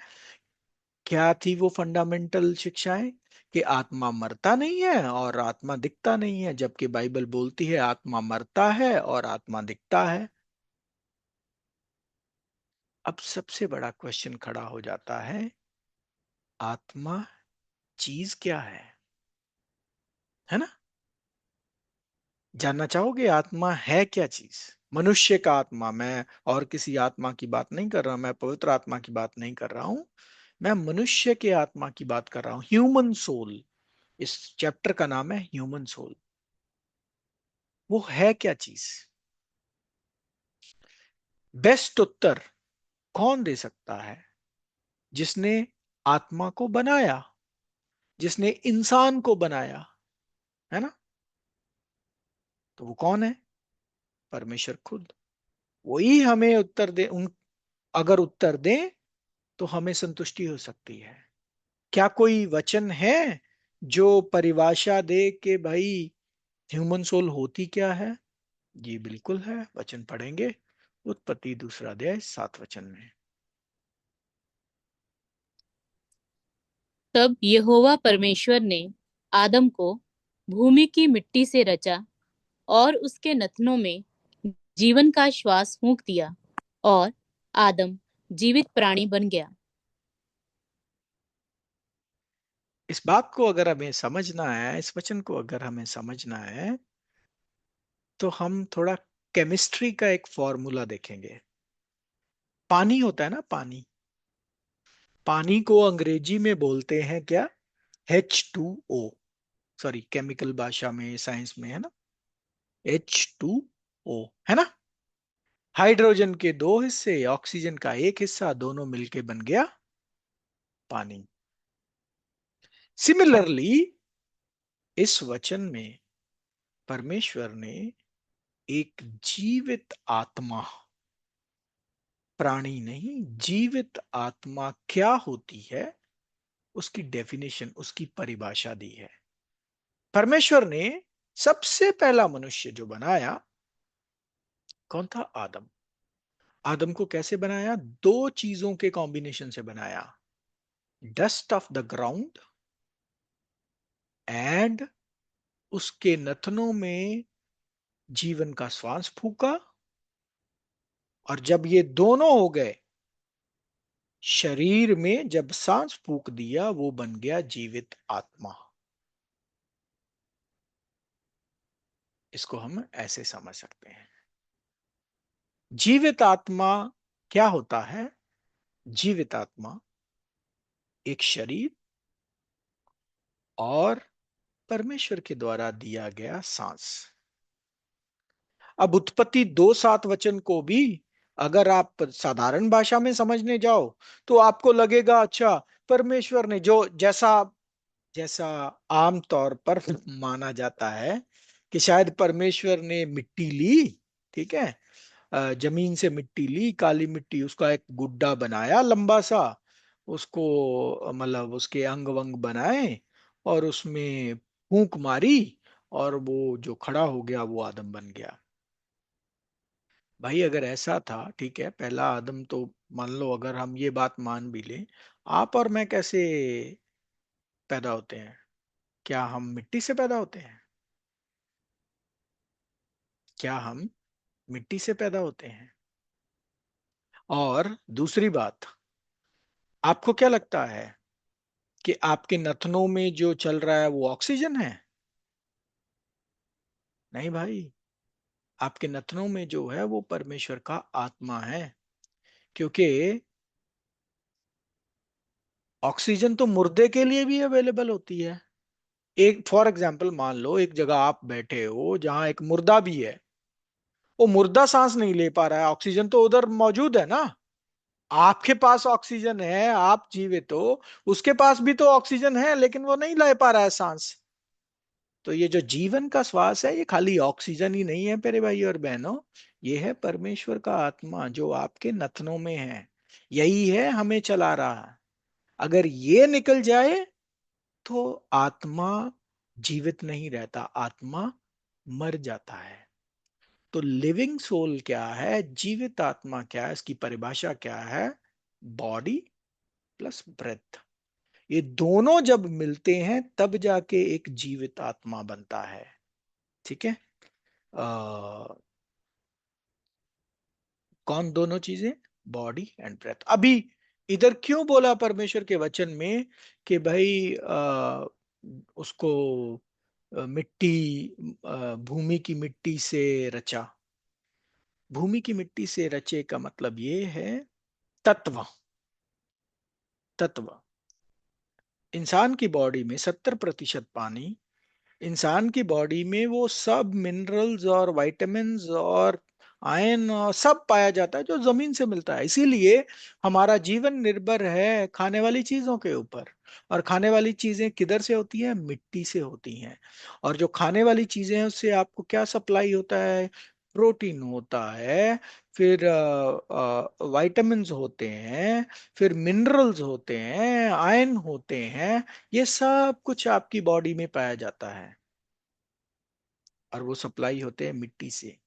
[SPEAKER 1] क्या थी वो फंडामेंटल शिक्षाएं? कि आत्मा मरता नहीं है और आत्मा दिखता नहीं है, जबकि बाइबल बोलती है आत्मा मरता है और आत्मा दिखता है। अब सबसे बड़ा क्वेश्चन खड़ा हो जाता है, आत्मा चीज क्या है ना? जानना चाहोगे आत्मा है क्या चीज? मनुष्य का आत्मा, मैं और किसी आत्मा की बात नहीं कर रहा, मैं पवित्र आत्मा की बात नहीं कर रहा हूं, मैं मनुष्य के आत्मा की बात कर रहा हूं, ह्यूमन सोल। इस चैप्टर का नाम है ह्यूमन सोल। वो है क्या चीज? बेस्ट उत्तर कौन दे सकता है? जिसने आत्मा को बनाया, जिसने इंसान को बनाया, है ना? तो वो कौन है? परमेश्वर खुद। वही हमें उत्तर दे, उन अगर उत्तर दे तो हमें संतुष्टि हो सकती है। क्या कोई वचन है जो परिभाषा दे कि भाई ह्यूमन सोल होती क्या है? जी बिल्कुल है, वचन पढ़ेंगे। उत्पत्ति 2 अध्याय 7 वचन में।
[SPEAKER 2] तब यहोवा परमेश्वर ने आदम को भूमि की मिट्टी से रचा और उसके नथनों में जीवन का श्वास फूंक दिया और आदम जीवित प्राणी बन गया।
[SPEAKER 1] इस बात को अगर हमें समझना है, इस वचन को अगर हमें समझना है, तो हम थोड़ा केमिस्ट्री का एक फॉर्मूला देखेंगे। पानी होता है ना, पानी, पानी को अंग्रेजी में बोलते हैं क्या? H2O। सॉरी, केमिकल भाषा में, साइंस में है ना, H2O, है ना? हाइड्रोजन के 2 हिस्से, ऑक्सीजन का एक हिस्सा, दोनों मिलके बन गया पानी। सिमिलरली इस वचन में परमेश्वर ने एक जीवित आत्मा, प्राणी नहीं, जीवित आत्मा क्या होती है उसकी डेफिनेशन, उसकी परिभाषा दी है। परमेश्वर ने सबसे पहला मनुष्य जो बनाया, कौन था? आदम। आदम को कैसे बनाया? दो चीजों के कॉम्बिनेशन से बनाया, dust of the ground and उसके नथनों में जीवन का श्वास फूका, और जब ये दोनों हो गए, शरीर में जब सांस फूक दिया, वो बन गया जीवित आत्मा। इसको हम ऐसे समझ सकते हैं। जीवित आत्मा क्या होता है? जीवित आत्मा एक शरीर और परमेश्वर के द्वारा दिया गया सांस। अब उत्पत्ति 2:7 को भी अगर आप साधारण भाषा में समझने जाओ, तो आपको लगेगा अच्छा, परमेश्वर ने जो जैसा जैसा आम तौर पर माना जाता है कि शायद परमेश्वर ने मिट्टी ली, ठीक है, जमीन से मिट्टी ली, काली मिट्टी, उसका एक गुड्डा बनाया लंबा सा, उसको मतलब उसके अंग वंग बनाए और उसमें फूंक मारी, और वो जो खड़ा हो गया वो आदम बन गया। भाई अगर ऐसा था, ठीक है, पहला आदम तो मान लो, अगर हम ये बात मान भी लें, आप और मैं कैसे पैदा होते हैं? क्या हम मिट्टी से पैदा होते हैं? क्या हम मिट्टी से पैदा होते हैं? और दूसरी बात, आपको क्या लगता है कि आपके नथनों में जो चल रहा है वो ऑक्सीजन है? नहीं भाई, आपके नथनों में जो है वो परमेश्वर का आत्मा है। क्योंकि ऑक्सीजन तो मुर्दे के लिए भी अवेलेबल होती है। एक फॉर एग्जाम्पल मान लो एक जगह आप बैठे हो जहां एक मुर्दा भी है, वो मुर्दा सांस नहीं ले पा रहा है, ऑक्सीजन तो उधर मौजूद है ना। आपके पास ऑक्सीजन है, आप जीवित हो, उसके पास भी तो ऑक्सीजन है लेकिन वो नहीं ले पा रहा है सांस। तो ये जो जीवन का श्वास है ये खाली ऑक्सीजन ही नहीं है मेरे भाई और बहनों, ये है परमेश्वर का आत्मा जो आपके नथनों में है। यही है हमें चला रहा। अगर ये निकल जाए तो आत्मा जीवित नहीं रहता, आत्मा मर जाता है। तो लिविंग सोल क्या है, जीवित आत्मा क्या है, इसकी परिभाषा क्या है? बॉडी प्लस ब्रेथ, ये दोनों जब मिलते हैं तब जाके एक जीवित आत्मा बनता है। ठीक है। कौन दोनों चीजें? Body and breath. अभी इधर क्यों बोला परमेश्वर के वचन में कि भाई उसको मिट्टी, भूमि की मिट्टी से रचा। भूमि की मिट्टी से रचे का मतलब ये है तत्व। तत्व, इंसान की बॉडी में 70% पानी, इंसान की बॉडी में वो सब मिनरल्स और विटामिन्स और आयन और सब पाया जाता है जो जमीन से मिलता है। इसीलिए हमारा जीवन निर्भर है खाने वाली चीजों के ऊपर। और खाने वाली चीजें किधर से होती हैं? मिट्टी से होती हैं। और जो खाने वाली चीजें हैं उससे आपको क्या सप्लाई होता है? प्रोटीन होता है, फिर विटामिन्स होते हैं, फिर मिनरल्स होते हैं, आयन होते हैं। ये सब कुछ आपकी बॉडी में पाया जाता है और वो सप्लाई होते हैं मिट्टी से।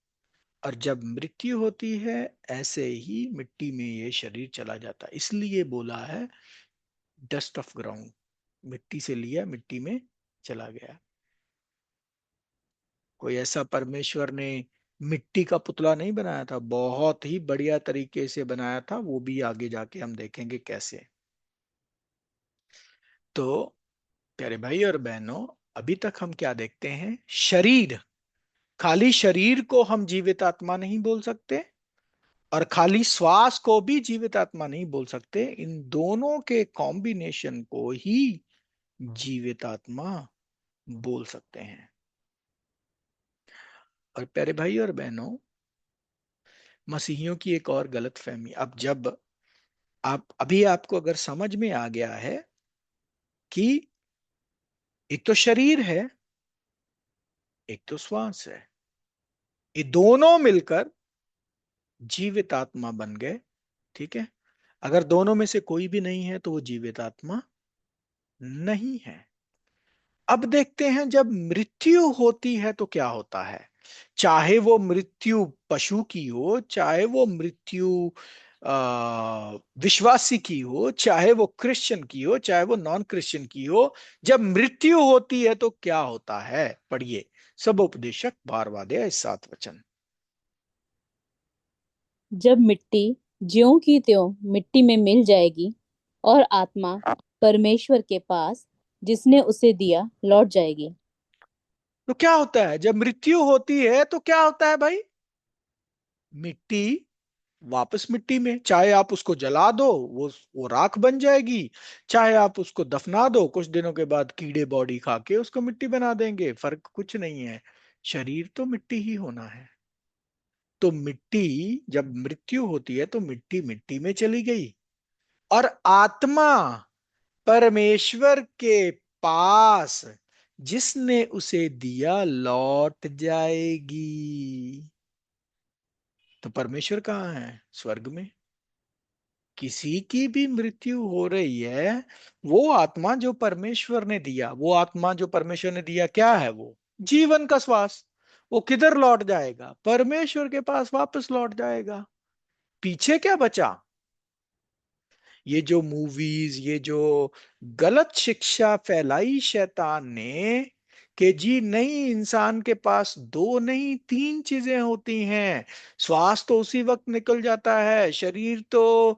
[SPEAKER 1] और जब मृत्यु होती है ऐसे ही मिट्टी में ये शरीर चला जाता है। इसलिए बोला है डस्ट ऑफ ग्राउंड, मिट्टी से लिया मिट्टी में चला गया। कोई ऐसा परमेश्वर ने मिट्टी का पुतला नहीं बनाया था, बहुत ही बढ़िया तरीके से बनाया था, वो भी आगे जाके हम देखेंगे कैसे। तो प्यारे भाई और बहनों, अभी तक हम क्या देखते हैं? शरीर, खाली शरीर को हम जीवित आत्मा नहीं बोल सकते और खाली श्वास को भी जीवित आत्मा नहीं बोल सकते। इन दोनों के कॉम्बिनेशन को ही जीवित आत्मा बोल सकते हैं। और प्यारे भाई और बहनों, मसीहियों की एक और गलत फहमी, अब जब आप अभी आपको अगर समझ में आ गया है कि एक तो शरीर है, एक तो श्वास है, ये दोनों मिलकर जीवित आत्मा बन गए। ठीक है। अगर दोनों में से कोई भी नहीं है तो वो जीवित आत्मा नहीं है। अब देखते हैं जब मृत्यु होती है तो क्या होता है। चाहे वो मृत्यु पशु की हो, चाहे वो मृत्यु विश्वासी की हो, चाहे वो क्रिश्चियन की हो, चाहे वो नॉन क्रिश्चियन की हो, जब मृत्यु होती है तो क्या होता है? पढ़िए सब उपदेशक 12वां अध्याय 7 वचन।
[SPEAKER 2] जब मिट्टी ज्यों की त्यों मिट्टी में मिल जाएगी और आत्मा परमेश्वर के पास जिसने उसे दिया लौट जाएगी।
[SPEAKER 1] तो क्या होता है जब मृत्यु होती है? तो क्या होता है भाई? मिट्टी वापस मिट्टी में, चाहे आप उसको जला दो वो राख बन जाएगी, चाहे आप उसको दफना दो, कुछ दिनों के बाद कीड़े बॉडी खा के उसको मिट्टी बना देंगे, फर्क कुछ नहीं है। शरीर तो मिट्टी ही होना है। तो मिट्टी, जब मृत्यु होती है तो मिट्टी मिट्टी में चली गई और आत्मा परमेश्वर के पास जिसने उसे दिया लौट जाएगी। तो परमेश्वर कहाँ है? स्वर्ग में। किसी की भी मृत्यु हो रही है, वो आत्मा जो परमेश्वर ने दिया, वो आत्मा जो परमेश्वर ने दिया क्या है? वो जीवन का श्वास। वो किधर लौट जाएगा? परमेश्वर के पास वापस लौट जाएगा। पीछे क्या बचा? ये जो मूवीज, ये जो गलत शिक्षा फैलाई शैतान ने कि जी नहीं, इंसान के पास दो नहीं तीन चीजें होती हैं। श्वास तो उसी वक्त निकल जाता है, शरीर तो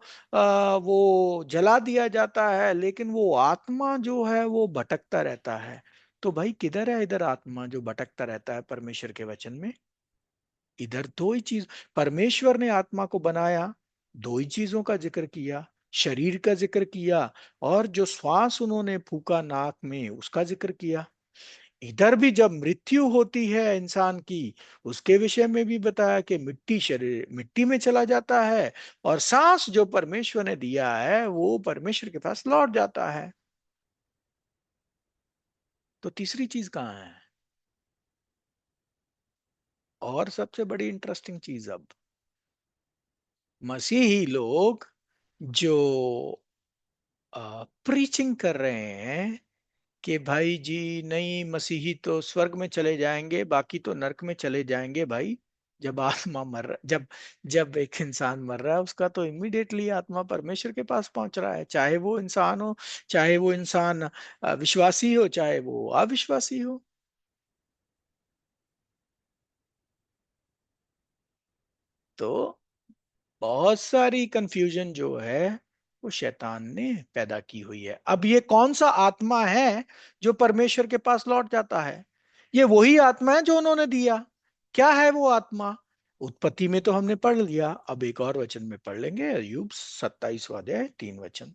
[SPEAKER 1] वो जला दिया जाता है, लेकिन वो आत्मा जो है वो भटकता रहता है। तो भाई किधर है इधर आत्मा जो भटकता रहता है परमेश्वर के वचन में? इधर दो ही चीज, परमेश्वर ने आत्मा को बनाया, दो ही चीजों का जिक्र किया, शरीर का जिक्र किया, और जो श्वास उन्होंने फूका नाक में उसका जिक्र किया। इधर भी जब मृत्यु होती है इंसान की, उसके विषय में भी बताया कि मिट्टी शरीर मिट्टी में चला जाता है, और सांस जो परमेश्वर ने दिया है वो परमेश्वर के पास लौट जाता है। तो तीसरी चीज कहाँ है? और सबसे बड़ी इंटरेस्टिंग चीज, अब मसीही लोग जो प्रीचिंग कर रहे हैं कि भाई जी नहीं, मसीही तो स्वर्ग में चले जाएंगे, बाकी तो नरक में चले जाएंगे भाई। जब आत्मा मर रहा, जब जब एक इंसान मर रहा है, उसका तो इमीडिएटली आत्मा परमेश्वर के पास पहुंच रहा है, चाहे वो इंसान हो, चाहे वो इंसान विश्वासी हो, चाहे वो अविश्वासी हो। तो बहुत सारी कंफ्यूजन जो है वो शैतान ने पैदा की हुई है। अब ये कौन सा आत्मा है जो परमेश्वर के पास लौट जाता है? ये वही आत्मा है जो उन्होंने दिया। क्या है वो आत्मा? उत्पत्ति में तो हमने पढ़ लिया, अब एक और वचन में पढ़ लेंगे, अय्यूब 27वां अध्याय 3 वचन।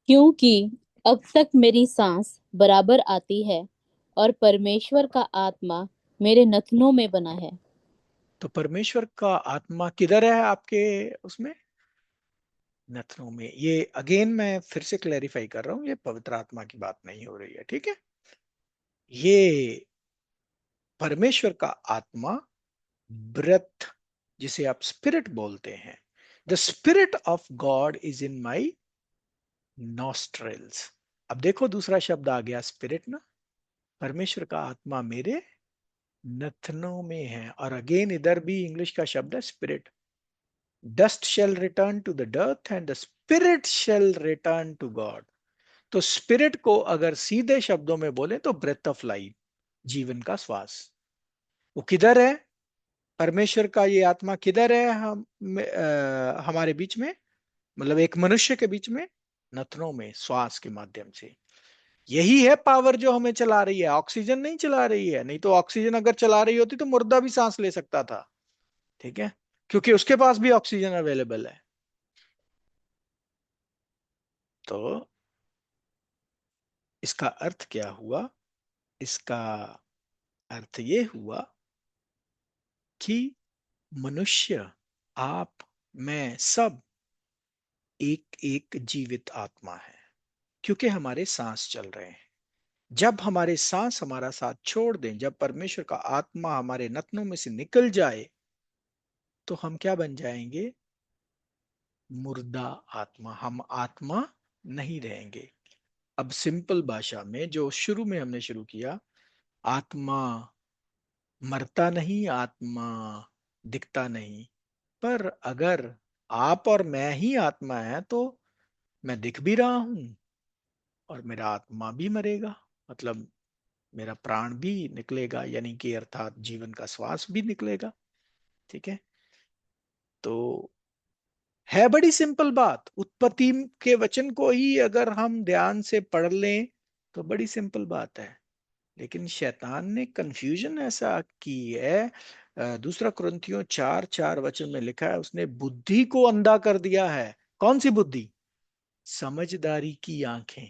[SPEAKER 2] क्योंकि अब तक मेरी सांस बराबर आती है और परमेश्वर का आत्मा मेरे नथनों में बना है।
[SPEAKER 1] तो परमेश्वर का आत्मा किधर है आपके उसमें? नथनों में। ये अगेन मैं फिर से क्लैरिफाई कर रहा हूं, ये पवित्र आत्मा की बात नहीं हो रही है, ठीक है? ये परमेश्वर का आत्मा, ब्रेथ, जिसे आप स्पिरिट बोलते हैं, the spirit of God is in my nostrils. अब देखो दूसरा शब्द आ गया, स्पिरिट ना। परमेश्वर का आत्मा मेरे नथनों में है, और अगेन इधर भी इंग्लिश का शब्द है spirit. Dust shall return to the earth and the spirit shall return to God. तो स्पिरिट को अगर सीधे शब्दों में बोले तो ब्रेथ ऑफ लाइफ, जीवन का श्वास, वो किधर है? परमेश्वर का ये आत्मा किधर है हमारे बीच में, मतलब एक मनुष्य के बीच में? नथनों में, श्वास के माध्यम से। यही है पावर जो हमें चला रही है, ऑक्सीजन नहीं चला रही है। नहीं तो ऑक्सीजन अगर चला रही होती तो मुर्दा भी सांस ले सकता था, ठीक है, क्योंकि उसके पास भी ऑक्सीजन अवेलेबल है। तो इसका अर्थ क्या हुआ? इसका अर्थ ये हुआ कि मनुष्य, आप, मैं, सब एक एक जीवित आत्मा है, क्योंकि हमारे सांस चल रहे हैं। जब हमारे सांस हमारा साथ छोड़ दें, जब परमेश्वर का आत्मा हमारे नथनों में से निकल जाए, तो हम क्या बन जाएंगे? मुर्दा आत्मा। हम आत्मा नहीं रहेंगे। अब सिंपल भाषा में जो शुरू में हमने शुरू किया, आत्मा मरता नहीं, आत्मा दिखता नहीं। पर अगर आप और मैं ही आत्मा है, तो मैं दिख भी रहा हूं और मेरा आत्मा भी मरेगा, मतलब मेरा प्राण भी निकलेगा, यानी कि अर्थात जीवन का श्वास भी निकलेगा, ठीक है? तो है बड़ी सिंपल बात। उत्पत्ति के वचन को ही अगर हम ध्यान से पढ़ लें तो बड़ी सिंपल बात है। लेकिन शैतान ने कंफ्यूजन ऐसा की है। दूसरा कुरिन्थियों 4:4 में लिखा है, उसने बुद्धि को अंधा कर दिया है। कौन सी बुद्धि? समझदारी की आंखें,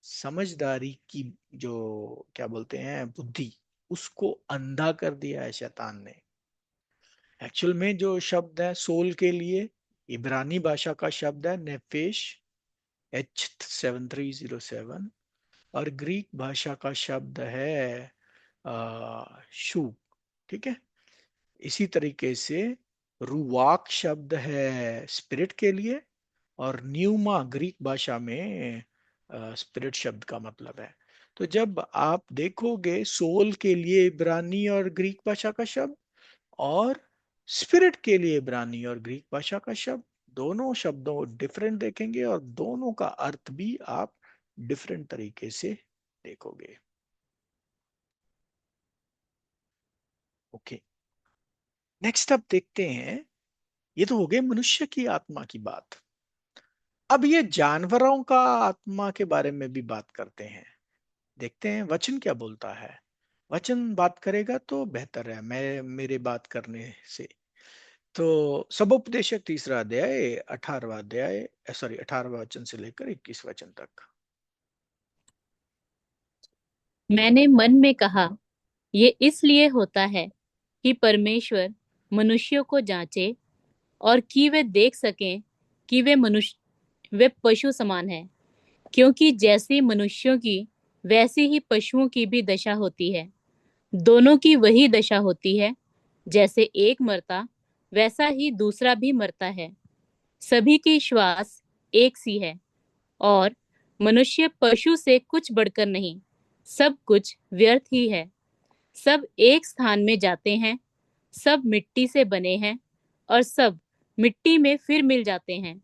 [SPEAKER 1] समझदारी की, जो क्या बोलते हैं, बुद्धि, उसको अंधा कर दिया है शैतान ने। एक्चुअल में जो शब्द है सोल के लिए, इब्रानी भाषा का शब्द है नेफेश, H7307, और ग्रीक भाषा का शब्द है शू, ठीक है? इसी तरीके से रुवाक शब्द है स्पिरिट के लिए, और न्यूमा ग्रीक भाषा में स्पिरिट शब्द का मतलब है। तो जब आप देखोगे सोल के लिए इब्रानी और ग्रीक भाषा का शब्द, और स्पिरिट के लिए इब्रानी और ग्रीक भाषा का शब्द, दोनों शब्दों डिफरेंट देखेंगे, और दोनों का अर्थ भी आप डिफरेंट तरीके से देखोगे। ओके, नेक्स्ट अब देखते हैं। ये तो हो गए मनुष्य की आत्मा की बात। अब ये जानवरों का आत्मा के बारे में भी बात करते हैं। देखते हैं वचन क्या बोलता है। वचन बात करेगा तो बेहतर है मैं मेरे बात करने से। तो सबोपदेशक तीसरा अध्याय 18वां अध्याय, सॉरी 18वां वचन से लेकर 21 वचन तक।
[SPEAKER 2] मैंने मन में कहा, ये इसलिए होता है कि परमेश्वर मनुष्यों को जांचे और कि वे देख सकें कि वे पशु समान हैं, क्योंकि जैसी मनुष्यों की वैसी ही पशुओं की भी दशा होती है। दोनों की वही दशा होती है, जैसे एक मरता वैसा ही दूसरा भी मरता है। सभी की श्वास एक सी है, और मनुष्य पशु से कुछ बढ़कर नहीं, सब कुछ व्यर्थ ही है। सब एक स्थान में जाते हैं, सब मिट्टी से बने हैं और सब मिट्टी में फिर मिल जाते हैं।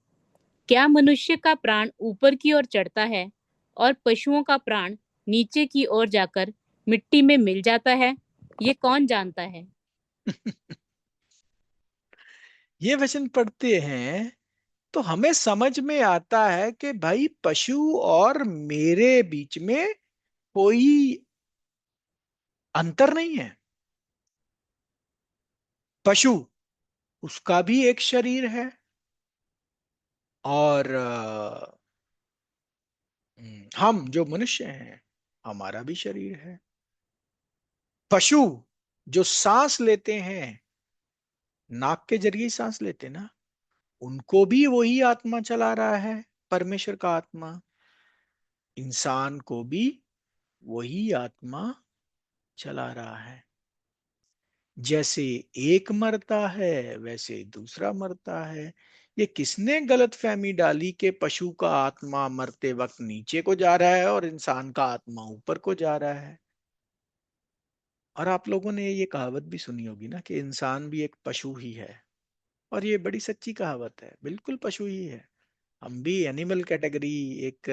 [SPEAKER 2] क्या मनुष्य का प्राण ऊपर की ओर चढ़ता है और पशुओं का प्राण नीचे की ओर जाकर मिट्टी में मिल जाता है? ये कौन जानता है?
[SPEAKER 1] ये वचन पढ़ते हैं तो हमें समझ में आता है कि भाई पशु और मेरे बीच में कोई अंतर नहीं है। पशु, उसका भी एक शरीर है, और हम जो मनुष्य हैं, हमारा भी शरीर है। पशु जो सांस लेते हैं, नाक के जरिए ही सांस लेते ना, उनको भी वही आत्मा चला रहा है, परमेश्वर का आत्मा। इंसान को भी वही आत्मा चला रहा है। जैसे एक मरता है वैसे दूसरा मरता है। ये किसने गलत फहमी डाली कि पशु का आत्मा मरते वक्त नीचे को जा रहा है और इंसान का आत्मा ऊपर को जा रहा है? और आप लोगों ने ये कहावत भी सुनी होगी ना कि इंसान भी एक पशु ही है। और ये बड़ी सच्ची कहावत है, बिल्कुल पशु ही है। हम भी एनिमल कैटेगरी एक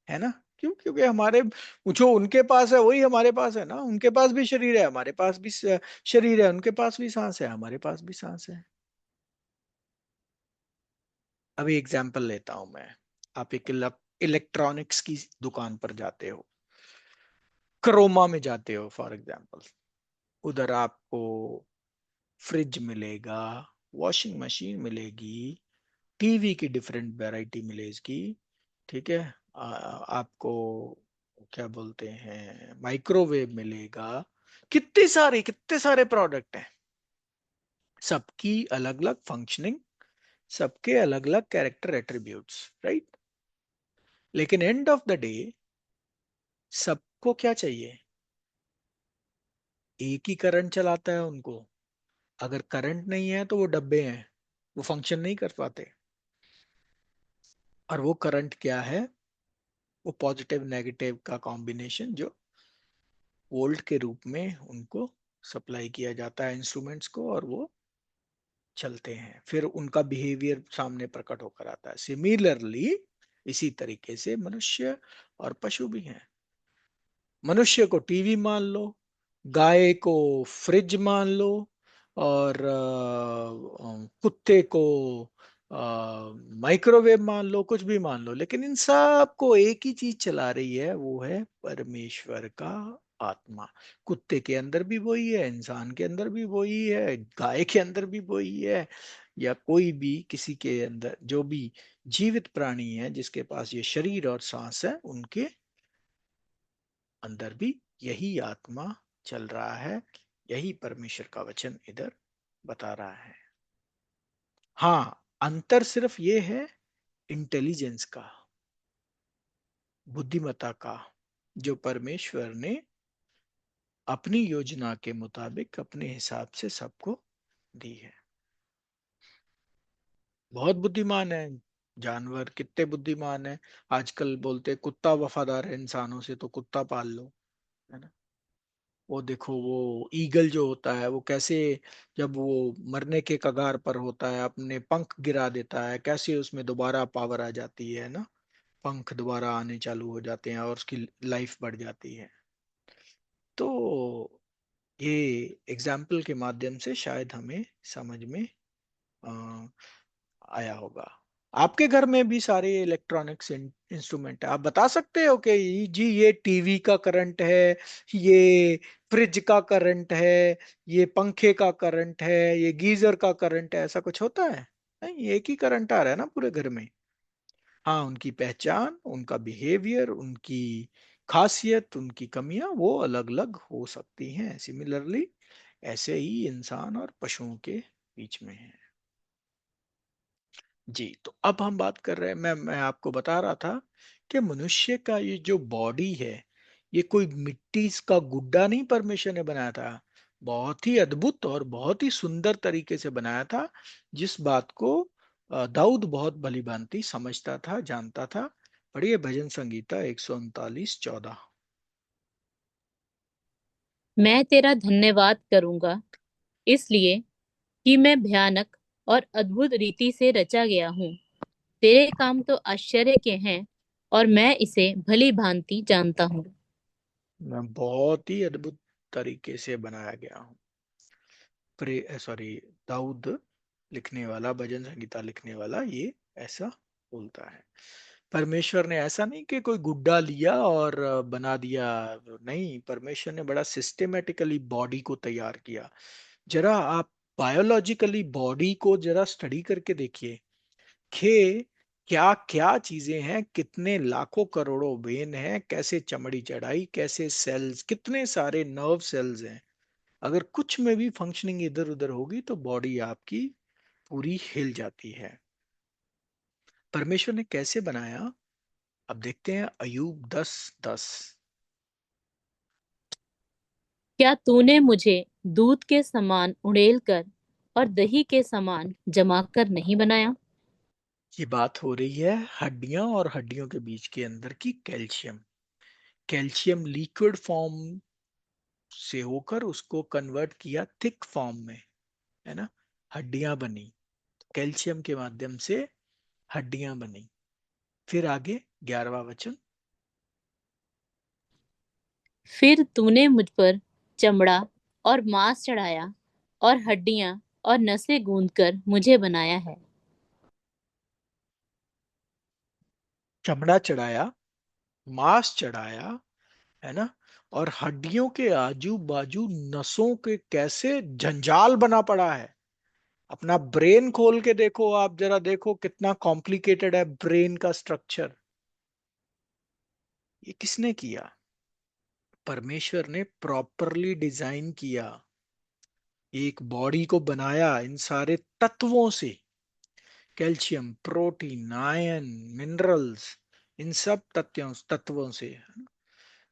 [SPEAKER 1] है ना। क्यों? क्योंकि हमारे जो उनके पास है वही हमारे पास है ना। उनके पास भी शरीर है, हमारे पास भी शरीर है। उनके पास भी सांस है, हमारे पास भी सांस है। अभी एग्जाम्पल लेता हूं मैं। आप एक इलेक्ट्रॉनिक्स की दुकान पर जाते हो, क्रोमा में जाते हो फॉर एग्जाम्पल। उधर आपको फ्रिज मिलेगा, वॉशिंग मशीन मिलेगी, टीवी की डिफरेंट वैरायटी मिलेगी। ठीक है। आपको क्या बोलते हैं, माइक्रोवेव मिलेगा। कितने सारे प्रोडक्ट हैं, सबकी अलग अलग फंक्शनिंग, सबके अलग अलग कैरेक्टर एट्रीब्यूट्स, राइट। लेकिन एंड ऑफ द डे सबको क्या चाहिए? एक ही करंट चलाता है उनको। अगर करंट नहीं है तो वो डब्बे हैं, वो फंक्शन नहीं कर पाते। और वो करंट क्या है? वो पॉजिटिव नेगेटिव का कॉम्बिनेशन जो वोल्ट के रूप में उनको सप्लाई किया जाता है इंस्ट्रूमेंट्स को, और वो चलते हैं। फिर उनका बिहेवियर सामने प्रकट होकर आता है। सिमिलरली इसी तरीके से मनुष्य और पशु भी हैं। मनुष्य को टीवी मान लो, गाय को फ्रिज मान लो, और कुत्ते को माइक्रोवेव मान लो, कुछ भी मान लो, लेकिन इन सब को एक ही चीज चला रही है, वो है परमेश्वर का आत्मा। कुत्ते के अंदर भी वही है, इंसान के अंदर भी वही है, गाय के अंदर भी वही है, या कोई भी किसी के अंदर जो भी जीवित प्राणी है जिसके पास ये शरीर और सांस है, उनके अंदर भी यही आत्मा चल रहा है। यही परमेश्वर का वचन इधर बता रहा है। हाँ, अंतर सिर्फ ये है इंटेलिजेंस का, बुद्धिमत्ता का, जो परमेश्वर ने अपनी योजना के मुताबिक अपने हिसाब से सबको दी है। बहुत बुद्धिमान है जानवर, कितने बुद्धिमान है। आजकल बोलते हैं, कुत्ता वफादार है इंसानों से तो कुत्ता पाल लो, है ना। वो देखो, वो ईगल जो होता है वो कैसे, जब वो मरने के कगार पर होता है, अपने पंख गिरा देता है, कैसे उसमें दोबारा पावर आ जाती है ना। पंख दोबारा आने चालू हो जाते हैं और उसकी लाइफ बढ़ जाती है। तो ये एग्जाम्पल के माध्यम से शायद हमें समझ में अ, आया होगा। आपके घर में भी सारे इलेक्ट्रॉनिक्स इंस्ट्रूमेंट है, आप बता सकते हो कि जी ये टीवी का करंट है, ये फ्रिज का करंट है, ये पंखे का करंट है, ये गीजर का करंट है, ऐसा कुछ होता है? नहीं, एक ही करंट आ रहा है ना पूरे घर में। हाँ, उनकी पहचान, उनका बिहेवियर, उनकी खासियत, उनकी कमियां वो अलग अलग हो सकती हैं। सिमिलरली ऐसे ही इंसान और पशुओं के बीच में है। जी, तो अब हम बात कर रहे हैं, मैं आपको बता रहा था कि मनुष्य का ये जो बॉडी है, ये कोई मिट्टी का गुड्डा नहीं परमेश्वर ने बनाया था। बहुत ही अद्भुत और बहुत ही सुंदर तरीके से बनाया था, जिस बात को दाऊद बहुत भली भांति समझता था, जानता था। पढ़िए भजन संगीता 139:14।
[SPEAKER 2] मैं तेरा धन्यवाद करूंगा, इसलिए कि मैं भयानक और अद्भुत रीति से रचा गया हूँ। तेरे काम तो आश्चर्य के हैं, और मैं इसे भली भांति जानता हूँ।
[SPEAKER 1] मैं बहुत ही अद्भुत तरीके से बनाया गया हूँ। प्रे सॉरी, दाऊद लिखने वाला, भजन संगीता लिखने वाला, ये ऐसा बोलता है। परमेश्वर ने ऐसा नहीं कि कोई गुड्डा लिया और बना दिया। नहीं, परमेश्वर ने बड़ा सिस्टेमेटिकली बॉडी को तैयार किया। जरा आप बायोलॉजिकली बॉडी को जरा स्टडी करके देखिए कि क्या क्या चीजें हैं, कितने लाखों करोड़ों वेन हैं, कैसे चमड़ी चढ़ाई, कैसे सेल्स, कितने सारे नर्व सेल्स हैं। अगर कुछ में भी फंक्शनिंग इधर उधर होगी तो बॉडी आपकी पूरी हिल जाती है। परमेश्वर ने कैसे बनाया, अब देखते हैं अयूब 10:10।
[SPEAKER 2] क्या तूने मुझे दूध के समान उड़ेल कर और दही के समान जमा कर नहीं बनाया?
[SPEAKER 1] ये बात हो रही है हड्डियां और हड्डियों के बीच के अंदर की कैल्शियम। कैल्शियम लिक्विड फॉर्म से होकर उसको कन्वर्ट किया थिक फॉर्म में, है ना, हड्डियां बनी। कैल्शियम के माध्यम से हड्डियां बनी। फिर आगे 11वां वचन।
[SPEAKER 2] फिर तूने मुझ पर चमड़ा और मांस चढ़ाया, और हड्डियां और नसें गूंद कर मुझे बनाया है।
[SPEAKER 1] चमड़ा चढ़ाया, मांस चढ़ाया, है ना, और हड्डियों के आजू बाजू नसों के कैसे जंजाल बना पड़ा है। अपना ब्रेन खोल के देखो, आप जरा देखो कितना कॉम्प्लिकेटेड है ब्रेन का स्ट्रक्चर। ये किसने किया? परमेश्वर ने प्रॉपरली डिजाइन किया, एक बॉडी को बनाया इन सारे तत्वों से। कैल्शियम, प्रोटीन, आयरन, मिनरल्स, इन सब तत्वों तत्वों से।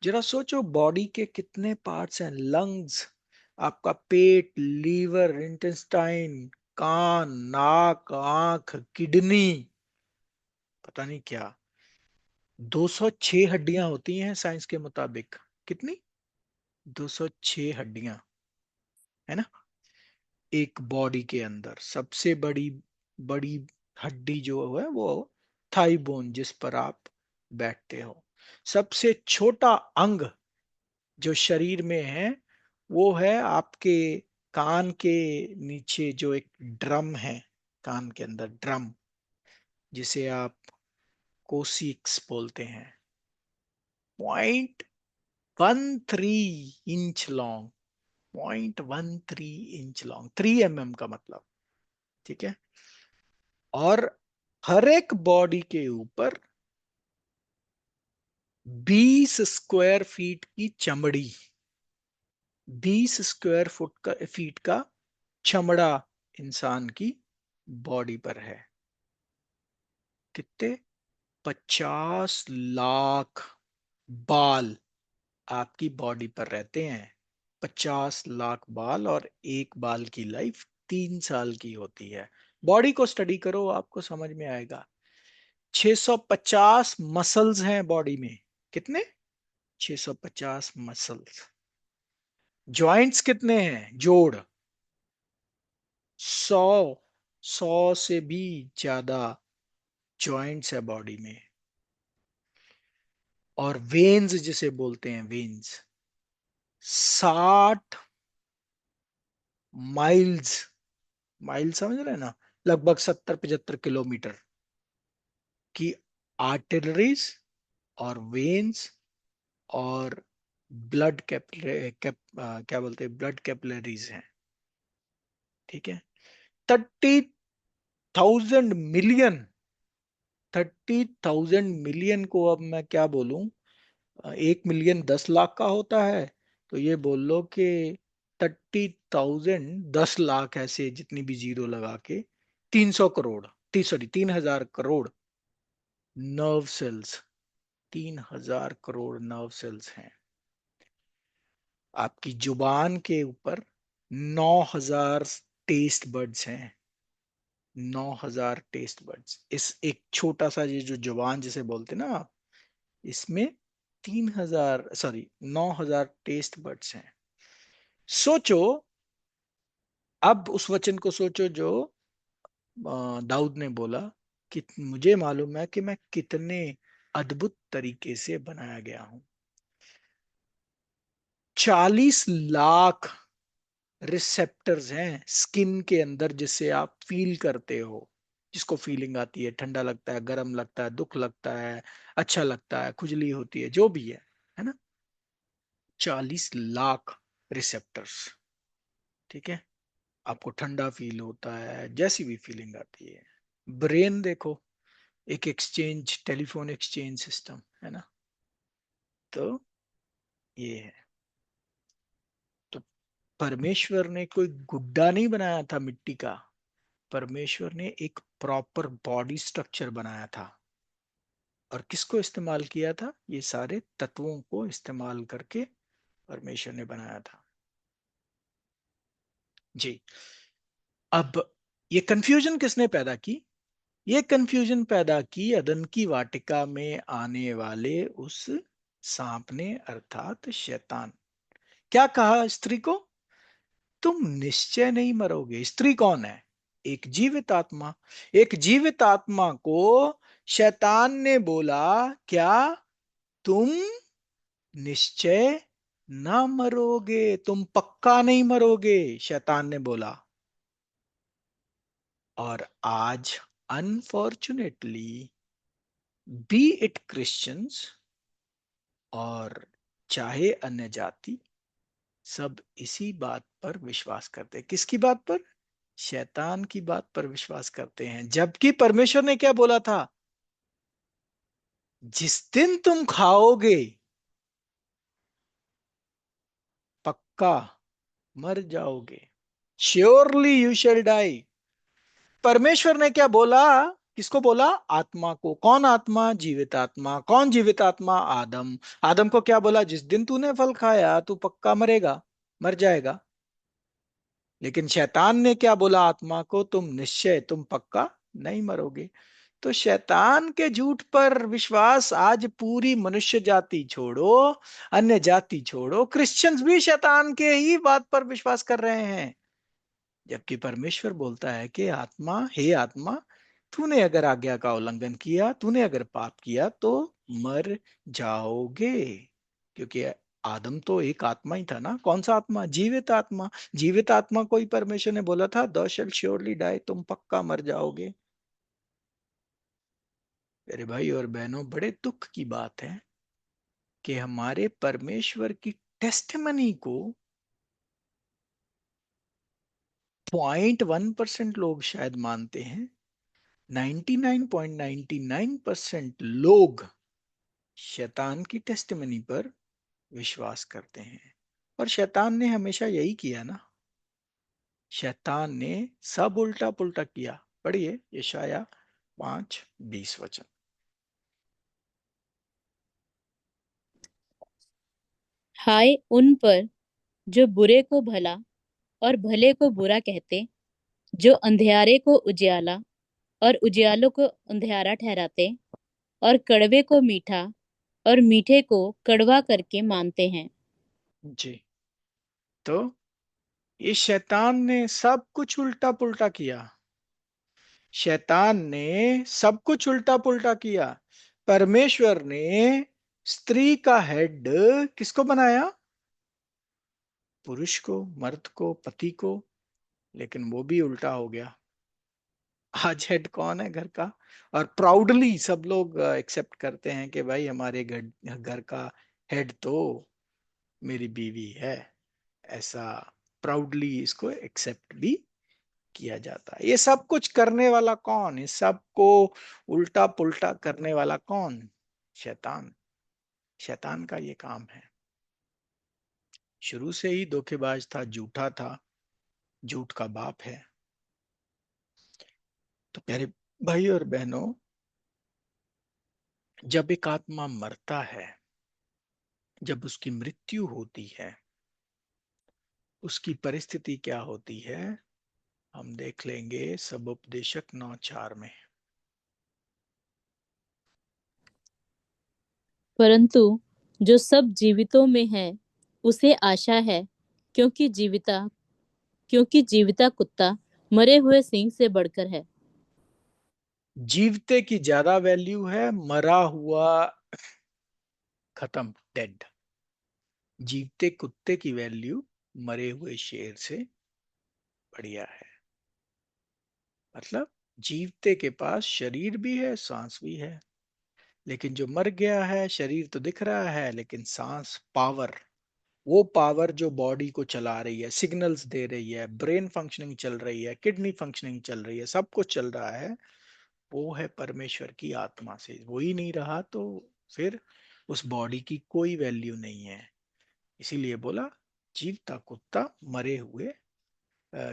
[SPEAKER 1] जरा सोचो बॉडी के कितने पार्ट्स हैं। लंग्स, आपका पेट, लीवर, इंटेस्टाइन, कान, नाक, आंख, किडनी, पता नहीं क्या। 206 हड्डियां होती हैं साइंस के मुताबिक। कितनी? 206 हड्डियां, है ना, एक बॉडी के अंदर। सबसे बड़ी बड़ी हड्डी जो है वो थाई बोन, जिस पर आप बैठते हो। सबसे छोटा अंग जो शरीर में है वो है आपके कान के नीचे जो एक ड्रम है, कान के अंदर ड्रम, जिसे आप कोसिक्स बोलते हैं। 0.13 inch long, 0.13 inch long, 3 mm का मतलब, ठीक है। और हर एक बॉडी के ऊपर 20 स्क्वायर फीट की चमड़ी, 20 स्क्वायर फीट का चमड़ा इंसान की बॉडी पर है। कितने? 50 लाख बाल आपकी बॉडी पर रहते हैं। 50 लाख बाल, और एक बाल की लाइफ 3 साल की होती है। बॉडी को स्टडी करो, आपको समझ में आएगा। 650 मसल्स हैं बॉडी में। कितने? 650 मसल्स। जॉइंट्स कितने हैं जोड़? 100 से भी ज्यादा जॉइंट्स है बॉडी में। और वेन्स जिसे बोलते हैं, वेन्स 60 माइल्स, माइल समझ रहे हैं ना, लगभग 70-75 किलोमीटर। कि आर्टरीज और वेन्स और ब्लड क्या बोलते हैं, ब्लड कैपिलरीज हैं। ठीक है। 30,000 मिलियन, 30,000 मिलियन को अब मैं क्या बोलूं, 1 मिलियन 10 लाख का होता है, तो ये बोल लो कि 30,000 10 लाख, ऐसे जितनी भी जीरो लगा के 300 crore, 3,000 crore nerve cells, 3,000 crore nerve cells हैं। आपकी जुबान के ऊपर 9,000 टेस्ट बर्ड्स हैं, 9,000 टेस्ट बर्ड्स। इस एक छोटा सा ये जो जुबान जिसे बोलते हैं ना आप, इसमें 3,000, सॉरी, 9,000 टेस्ट बर्ड्स हैं। सोचो, अब उस वचन को सोचो जो दाऊद ने बोला कि मुझे मालूम है कि मैं कितने अद्भुत तरीके से बनाया गया हूं। 40 लाख रिसेप्टर्स हैं स्किन के अंदर, जिससे आप फील करते हो, जिसको फीलिंग आती है, ठंडा लगता है, गर्म लगता है, दुख लगता है, अच्छा लगता है, खुजली होती है, जो भी है ना। 40 लाख रिसेप्टर्स। ठीक है। आपको ठंडा फील होता है, जैसी भी फीलिंग आती है। ब्रेन देखो, एक एक्सचेंज, टेलीफोन एक्सचेंज सिस्टम है ना। तो ये है। तो परमेश्वर ने कोई गुड्डा नहीं बनाया था मिट्टी का, परमेश्वर ने एक प्रॉपर बॉडी स्ट्रक्चर बनाया था। और किसको इस्तेमाल किया था, ये सारे तत्वों को इस्तेमाल करके परमेश्वर ने बनाया था। जी। अब ये कंफ्यूजन किसने पैदा की, ये कंफ्यूजन पैदा की अदन की वाटिका में आने वाले उस सांप ने, अर्थात शैतान। क्या कहा स्त्री को, तुम निश्चय नहीं मरोगे। स्त्री कौन है, एक जीवित आत्मा। एक जीवित आत्मा को शैतान ने बोला, क्या तुम निश्चय ना मरोगे, तुम पक्का नहीं मरोगे, शैतान ने बोला। और आज अनफॉर्चुनेटली, बी इट क्रिश्चियंस और चाहे अन्य जाति, सब इसी बात पर विश्वास करते हैं। किसकी बात पर, शैतान की बात पर विश्वास करते हैं। जबकि परमेश्वर ने क्या बोला था, जिस दिन तुम खाओगे पक्का मर जाओगे, श्योरली यू शैल डाई। परमेश्वर ने क्या बोला, किसको बोला, आत्मा को। कौन आत्मा, जीवित आत्मा। कौन जीवित आत्मा, आदम। आदम को क्या बोला, जिस दिन तूने फल खाया तू पक्का मरेगा, मर जाएगा। लेकिन शैतान ने क्या बोला आत्मा को, तुम निश्चय, तुम पक्का नहीं मरोगे। तो शैतान के झूठ पर विश्वास आज पूरी मनुष्य जाति छोड़ो, अन्य जाति छोड़ो, क्रिश्चियंस भी शैतान के ही बात पर विश्वास कर रहे हैं। जबकि परमेश्वर बोलता है कि आत्मा, हे आत्मा, तूने अगर आज्ञा का उल्लंघन किया, तूने अगर पाप किया तो मर जाओगे। क्योंकि आदम तो एक आत्मा ही था ना। कौन सा आत्मा, जीवित आत्मा। जीवित आत्मा को ही परमेश्वर ने बोला था, दो शैल श्योरली डाई, तुम पक्का मर जाओगे। मेरे भाई और बहनों, बड़े दुख की बात है कि हमारे परमेश्वर की टेस्टमनी को 0.1% लोग शायद मानते हैं। 99.99% लोग शैतान की टेस्टिमनी पर विश्वास करते हैं। और शैतान ने हमेशा यही किया ना। शैतान ने सब उल्टा पुल्टा किया। पढ़िए यशाया 5:20 वचन।
[SPEAKER 2] हाय उन पर जो बुरे को भला और भले को बुरा कहते, जो अंधियारे को उजियाला और उजियालों को अंधियारा ठहराते, और कड़वे को मीठा और मीठे को कड़वा करके मानते हैं।
[SPEAKER 1] जी। तो ये शैतान ने सब कुछ उल्टा पुल्टा किया। शैतान ने सब कुछ उल्टा पुल्टा किया। परमेश्वर ने स्त्री का हेड किसको बनाया, पुरुष को, मर्द को, पति को। लेकिन वो भी उल्टा हो गया। आज हेड कौन है घर का? और प्राउडली सब लोग एक्सेप्ट करते हैं कि भाई हमारे घर घर का हेड तो मेरी बीवी है। ऐसा प्राउडली इसको एक्सेप्ट भी किया जाता है। ये सब कुछ करने वाला कौन? इस सब को उल्टा पुल्टा करने वाला कौन? शैतान। शैतान का ये काम है। शुरू से ही धोखेबाज था, झूठा था, झूठ का बाप है। तो प्यारे भाई और बहनों, जब एक आत्मा मरता है, जब उसकी मृत्यु होती है, उसकी परिस्थिति क्या होती है, हम देख लेंगे सब उपदेशक 9:4 में।
[SPEAKER 2] परंतु जो सब जीवितों में है उसे आशा है, क्योंकि जीविता क्योंकि जीविता कुत्ता मरे हुए सिंह से बढ़कर है।
[SPEAKER 1] जीवते की ज्यादा वैल्यू है, मरा हुआ खत्म, डेड। जीवते कुत्ते की वैल्यू मरे हुए शेर से बढ़िया है। मतलब जीवते के पास शरीर भी है, सांस भी है। लेकिन जो मर गया है, शरीर तो दिख रहा है लेकिन सांस, पावर, वो पावर जो बॉडी को चला रही है, सिग्नल्स दे रही है, ब्रेन फंक्शनिंग चल रही है, किडनी फंक्शनिंग चल रही है, सब कुछ चल रहा है, वो है परमेश्वर की आत्मा से। वो ही नहीं रहा तो फिर उस बॉडी की कोई वैल्यू नहीं है। इसीलिए बोला जीवता कुत्ता मरे हुए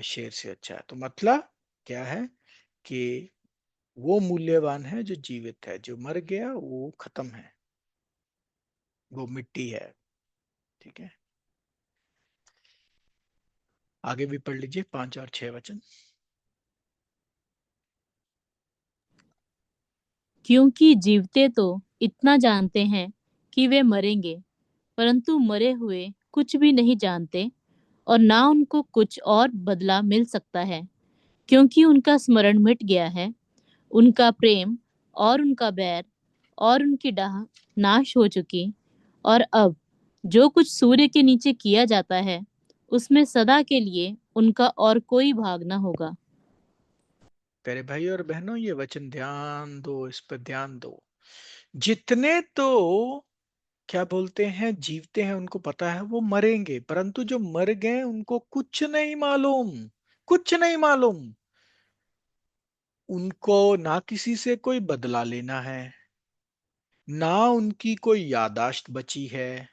[SPEAKER 1] शेर से अच्छा है। तो मतलब क्या है कि वो मूल्यवान है जो जीवित है, जो मर गया वो खत्म है, वो मिट्टी है। ठीक है, आगे भी पढ़ लीजिए 5 और 6 वचन।
[SPEAKER 2] क्योंकि जीवते तो इतना जानते हैं कि वे मरेंगे, परंतु मरे हुए कुछ भी नहीं जानते, और ना उनको कुछ और बदला मिल सकता है, क्योंकि उनका स्मरण मिट गया है। उनका प्रेम और उनका बैर और उनकी डाह नाश हो चुकी। और अब जो कुछ सूर्य के नीचे किया जाता है, उसमें सदा के लिए उनका और कोई भाग न होगा।
[SPEAKER 1] प्यारे भाई और बहनों, ये वचन ध्यान दो, इस पर ध्यान दो। जितने तो क्या बोलते हैं जीवते हैं, उनको पता है वो मरेंगे, परंतु जो मर गए उनको कुछ नहीं मालूम। कुछ नहीं मालूम। उनको ना किसी से कोई बदला लेना है, ना उनकी कोई यादाश्त बची है,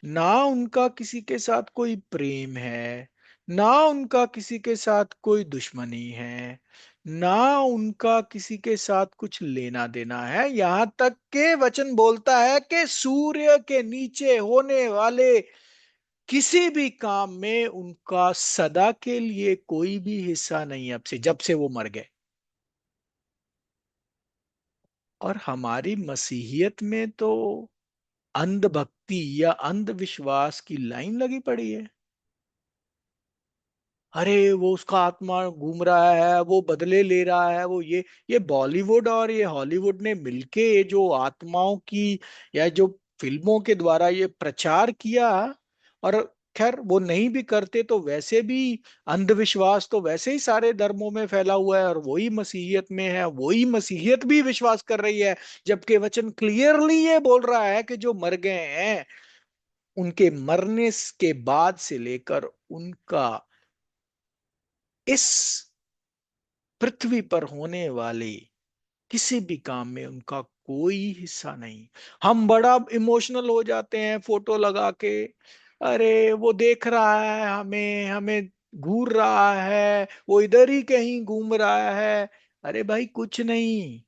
[SPEAKER 1] ना उनका किसी के साथ कोई प्रेम है, ना उनका किसी के साथ कोई दुश्मनी है, ना उनका किसी के साथ कुछ लेना देना है। यहां तक के वचन बोलता है कि सूर्य के नीचे होने वाले किसी भी काम में उनका सदा के लिए कोई भी हिस्सा नहीं है, अब से, जब से वो मर गए। और हमारी मसीहियत में तो अंधभक्ति या अंधविश्वास की लाइन लगी पड़ी है। अरे वो उसका आत्मा घूम रहा है, वो बदले ले रहा है, वो ये बॉलीवुड और ये हॉलीवुड ने मिलके जो आत्माओं की या जो फिल्मों के द्वारा ये प्रचार किया। और खैर वो नहीं भी करते तो वैसे भी अंधविश्वास तो वैसे ही सारे धर्मों में फैला हुआ है, और वही मसीहियत में है, वही मसीहियत भी विश्वास कर रही है। जबकि वचन क्लियरली ये बोल रहा है कि जो मर गए हैं, उनके मरने के बाद से लेकर उनका इस पृथ्वी पर होने वाले किसी भी काम में उनका कोई हिस्सा नहीं। हम बड़ा इमोशनल हो जाते हैं फोटो लगा के, अरे वो देख रहा है हमें, हमें घूर रहा है, वो इधर ही कहीं घूम रहा है। अरे भाई कुछ नहीं,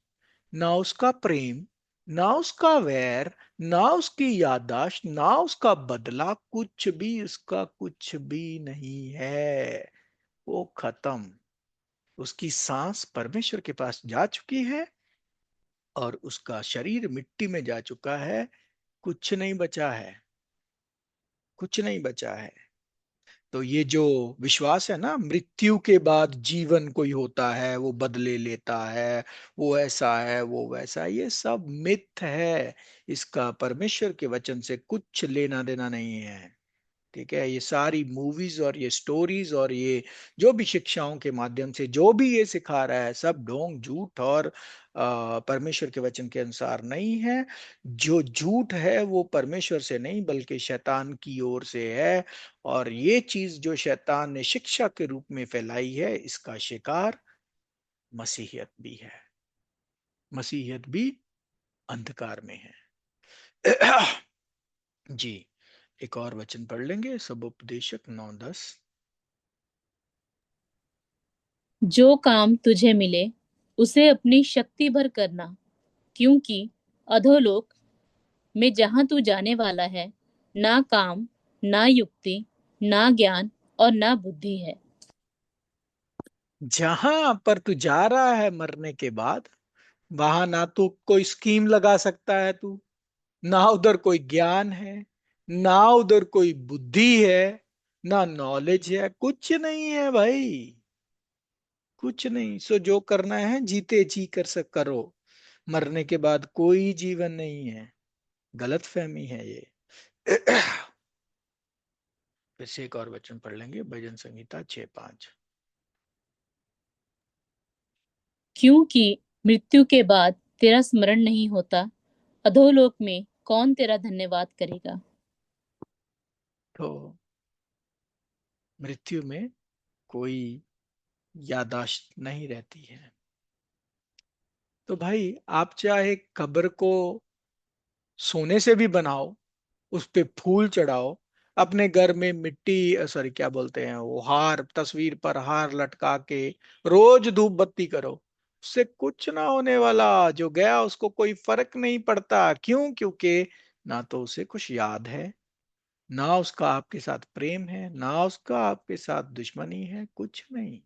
[SPEAKER 1] ना उसका प्रेम, ना उसका वैर, ना उसकी याददाश्त, ना उसका बदला, कुछ भी, उसका कुछ भी नहीं है। वो खत्म। उसकी सांस परमेश्वर के पास जा चुकी है और उसका शरीर मिट्टी में जा चुका है। कुछ नहीं बचा है, कुछ नहीं बचा है। तो ये जो विश्वास है ना, मृत्यु के बाद जीवन कोई होता है, वो बदले लेता है, वो ऐसा है, वो वैसा है, ये सब मिथ है। इसका परमेश्वर के वचन से कुछ लेना देना नहीं है। ठीक है, ये सारी मूवीज और ये स्टोरीज और ये जो भी शिक्षाओं के माध्यम से जो भी ये सिखा रहा है, सब ढोंग झूठ और परमेश्वर के वचन के अनुसार नहीं है। जो झूठ है वो परमेश्वर से नहीं बल्कि शैतान की ओर से है। और ये चीज जो शैतान ने शिक्षा के रूप में फैलाई है, इसका शिकार मसीहियत भी है। मसीहियत भी अंधकार में है। जी, एक और वचन पढ़ लेंगे, सबोपदेशक 9:10।
[SPEAKER 2] जो काम तुझे मिले उसे अपनी शक्ति भर करना, क्योंकि अधोलोक में जहां तू जाने वाला है, ना काम, ना युक्ति, ना ज्ञान और ना बुद्धि है।
[SPEAKER 1] जहां पर तू जा रहा है मरने के बाद, वहां ना तो कोई स्कीम लगा सकता है तू, ना उधर कोई ज्ञान है, ना उधर कोई बुद्धि है, ना नॉलेज है, कुछ नहीं है भाई। कुछ नहीं। सो जो करना है जीते जी करो। मरने के बाद कोई जीवन नहीं है। गलत फहमी है ये। फिर से एक और वचन पढ़ लेंगे, भजन संहिता 6:5।
[SPEAKER 2] क्योंकि मृत्यु के बाद तेरा स्मरण नहीं होता, अधोलोक में कौन तेरा धन्यवाद करेगा।
[SPEAKER 1] तो मृत्यु में कोई यादाश्त नहीं रहती है। तो भाई आप चाहे कब्र को सोने से भी बनाओ, उस पे फूल चढ़ाओ, अपने घर में मिट्टी सॉरी क्या बोलते हैं वो हार, तस्वीर पर हार लटका के रोज धूप बत्ती करो, उससे कुछ ना होने वाला। जो गया उसको कोई फर्क नहीं पड़ता। क्यों? क्योंकि ना तो उसे कुछ याद है, ना उसका आपके साथ प्रेम है, ना उसका आपके साथ दुश्मनी है, कुछ नहीं।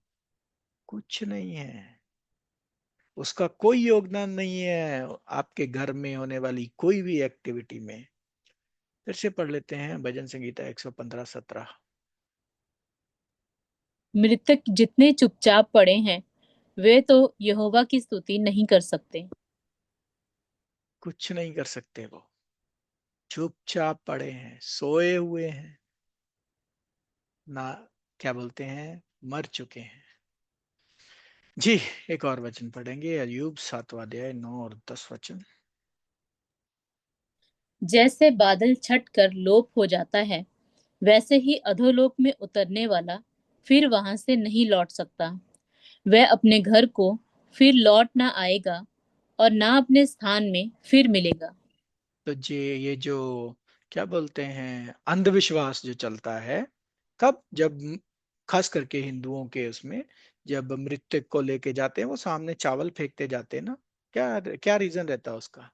[SPEAKER 1] कुछ नहीं है। उसका कोई योगदान नहीं है आपके घर में होने वाली कोई भी एक्टिविटी में। फिर से पढ़ लेते हैं भजन संगीता 115:17।
[SPEAKER 2] मृतक जितने चुपचाप पड़े हैं, वे तो यहोवा की स्तुति नहीं कर सकते।
[SPEAKER 1] कुछ नहीं कर सकते वो, चुपचाप पड़े हैं, सोए हुए हैं, ना क्या बोलते हैं, मर चुके हैं। जी, एक और वचन पढ़ेंगे, अय्यूब 7वां अध्याय 9 और 10 वचन।
[SPEAKER 2] जैसे बादल छट कर लोप हो जाता है, वैसे ही अधोलोक में उतरने वाला फिर वहां से नहीं लौट सकता। वह अपने घर को फिर लौट ना आएगा और ना अपने स्थान में फिर मिलेगा।
[SPEAKER 1] तो जी, ये जो क्या बोलते हैं अंधविश्वास जो चलता है, कब? जब खास करके हिंदुओं के उसमें, जब मृतक को लेके जाते हैं वो सामने चावल फेंकते जाते हैं ना, क्या क्या रीजन रहता है उसका?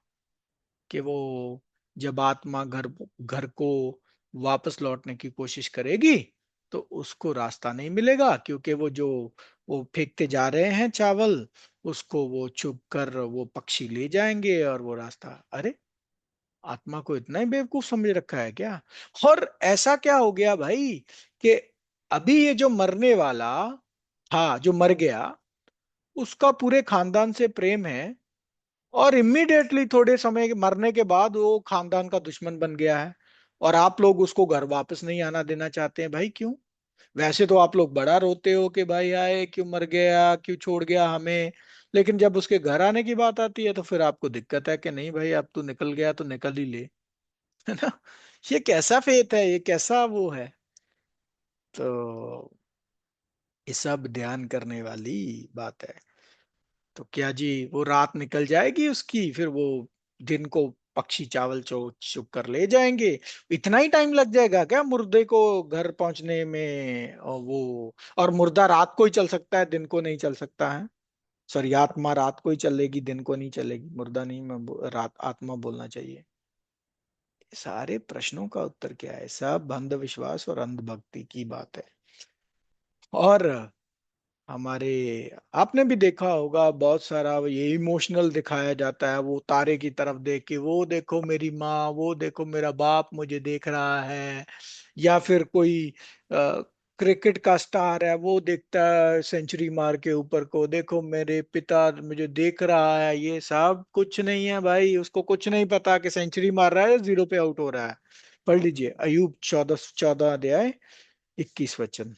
[SPEAKER 1] कि वो जब आत्मा घर घर को वापस लौटने की कोशिश करेगी तो उसको रास्ता नहीं मिलेगा, क्योंकि वो जो वो फेंकते जा रहे हैं चावल, उसको वो चुप कर वो पक्षी ले जाएंगे और वो रास्ता। अरे, आत्मा को इतना ही बेवकूफ समझ रखा है क्या? और ऐसा क्या हो गया भाई कि अभी ये जो मरने वाला था, जो मर गया, उसका पूरे खानदान से प्रेम है, और इमीडिएटली थोड़े समय मरने के बाद वो खानदान का दुश्मन बन गया है। और आप लोग उसको घर वापस नहीं आना देना चाहते हैं भाई, क्यों? वैसे तो आप लोग बड़ा रोते हो कि भाई आए क्यों, मर गया क्यों, छोड़ गया हमें। लेकिन जब उसके घर आने की बात आती है तो फिर आपको दिक्कत है कि नहीं भाई अब तू निकल गया तो निकल ही ले। है ना? ये कैसा फेथ है, ये कैसा वो है? तो ये सब ध्यान करने वाली बात है। तो क्या जी वो रात निकल जाएगी उसकी, फिर वो दिन को पक्षी चावल चो चुग कर ले जाएंगे? इतना ही टाइम लग जाएगा क्या मुर्दे को घर पहुंचने में? और वो, और मुर्दा रात को ही चल सकता है, दिन को नहीं चल सकता है? सॉरी, आत्मा रात को ही चलेगी, दिन को नहीं चलेगी। मुर्दा नहीं, रात आत्मा बोलना चाहिए। ये सारे प्रश्नों का उत्तर क्या है? सब अंधविश्वास और अंधभक्ति की बात है। और हमारे, आपने भी देखा होगा बहुत सारा ये इमोशनल दिखाया जाता है, वो तारे की तरफ देख के, वो देखो मेरी माँ, वो देखो मेरा बाप मुझे देख रहा है। या फिर कोई क्रिकेट का स्टार है, वो देखता है सेंचुरी मार के ऊपर को, देखो मेरे पिता मुझे देख रहा है। ये सब कुछ नहीं है भाई, उसको कुछ नहीं पता कि सेंचुरी मार रहा है या जीरो पे आउट हो रहा है। पढ़ लीजिए अयूब 14 अध्याय 21 वचन।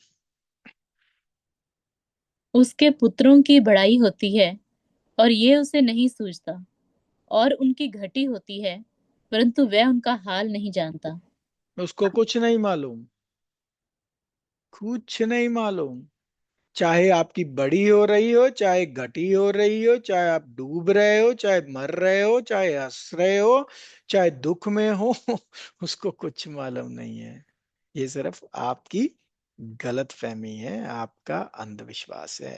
[SPEAKER 2] उसके पुत्रों की बड़ाई होती है और ये उसे नहीं सूझता, और उनकी घटी होती है परंतु वह उनका हाल नहीं जानता।
[SPEAKER 1] उसको कुछ नहीं मालूम, कुछ नहीं मालूम। चाहे आपकी बड़ी हो रही हो, चाहे घटी हो रही हो, चाहे आप डूब रहे हो, चाहे मर रहे हो, चाहे हंस रहे हो, चाहे दुख में हो, उसको कुछ मालूम नहीं है। ये सिर्फ आपकी गलत फहमी है, आपका अंधविश्वास है।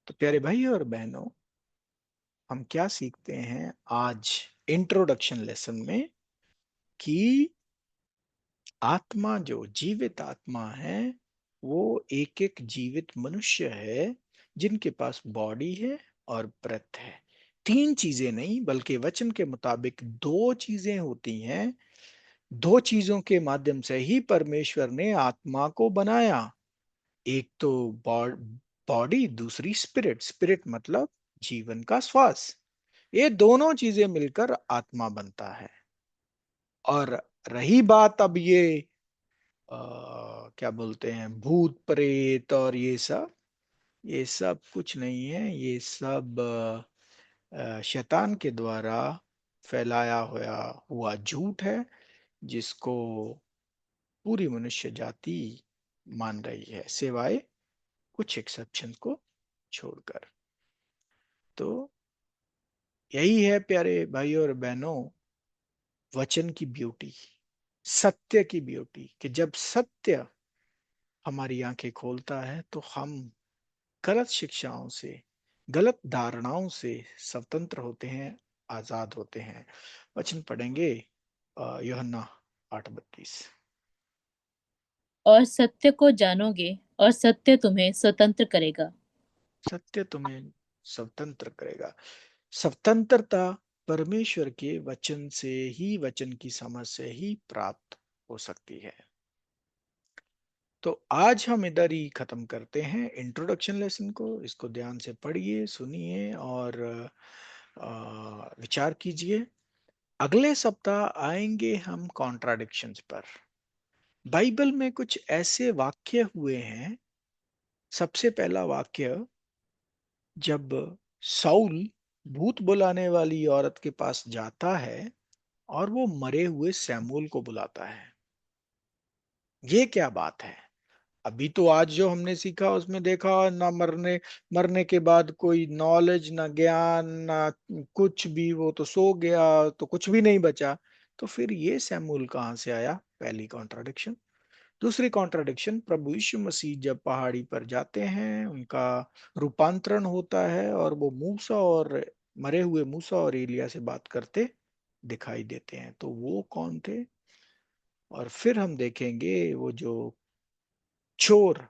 [SPEAKER 1] तो प्यारे भाई और बहनों, हम क्या सीखते हैं आज इंट्रोडक्शन लेसन में कि आत्मा, जो जीवित आत्मा है, वो एक एक जीवित मनुष्य है जिनके पास बॉडी है और ब्रेथ है। तीन चीजें नहीं बल्कि वचन के मुताबिक दो चीजें होती हैं। दो चीजों के माध्यम से ही परमेश्वर ने आत्मा को बनाया। एक तो बॉडी, दूसरी स्पिरिट। स्पिरिट मतलब जीवन का श्वास। ये दोनों चीजें मिलकर आत्मा बनता है। और रही बात अब अ, क्या बोलते हैं, भूत प्रेत और ये सब कुछ नहीं है। ये सब शैतान के द्वारा फैलाया हुआ झूठ है, जिसको पूरी मनुष्य जाति मान रही है, सिवाय कुछ एक्सेप्शन को छोड़कर। तो यही है प्यारे भाई और बहनों, वचन की ब्यूटी, सत्य की ब्यूटी, कि जब सत्य हमारी आंखें खोलता है तो हम गलत शिक्षाओं से, गलत धारणाओं से स्वतंत्र होते हैं, आजाद होते हैं। वचन पढ़ेंगे यूहन्ना 8:32।
[SPEAKER 2] और सत्य को जानोगे और सत्य तुम्हें स्वतंत्र करेगा।
[SPEAKER 1] सत्य तुम्हें स्वतंत्र करेगा। स्वतंत्रता परमेश्वर के वचन से ही, वचन की समझ से ही प्राप्त हो सकती है। तो आज हम इधर ही खत्म करते हैं इंट्रोडक्शन लेसन को। इसको ध्यान से पढ़िए, सुनिए और विचार कीजिए। अगले सप्ताह आएंगे हम कॉन्ट्राडिक्शंस पर। बाइबल में कुछ ऐसे वाक्य हुए हैं। सबसे पहला वाक्य, जब साउल भूत बुलाने वाली औरत के पास जाता है और वो मरे हुए सैमुअल को बुलाता है। ये क्या बात है? अभी तो आज जो हमने सीखा उसमें देखा, ना मरने मरने के बाद कोई नॉलेज, ना ज्ञान, ना कुछ भी। वो तो सो गया तो कुछ भी नहीं बचा। तो फिर ये सैमुअल कहाँ से आया? पहली कॉन्ट्राडिक्शन। दूसरी कॉन्ट्राडिक्शन, प्रभु यीशु मसीह जब पहाड़ी पर जाते हैं, उनका रूपांतरण होता है और वो मूसा और मरे हुए मूसा और एलिया से बात करते दिखाई देते हैं। तो वो कौन थे? और फिर हम देखेंगे वो जो चोर,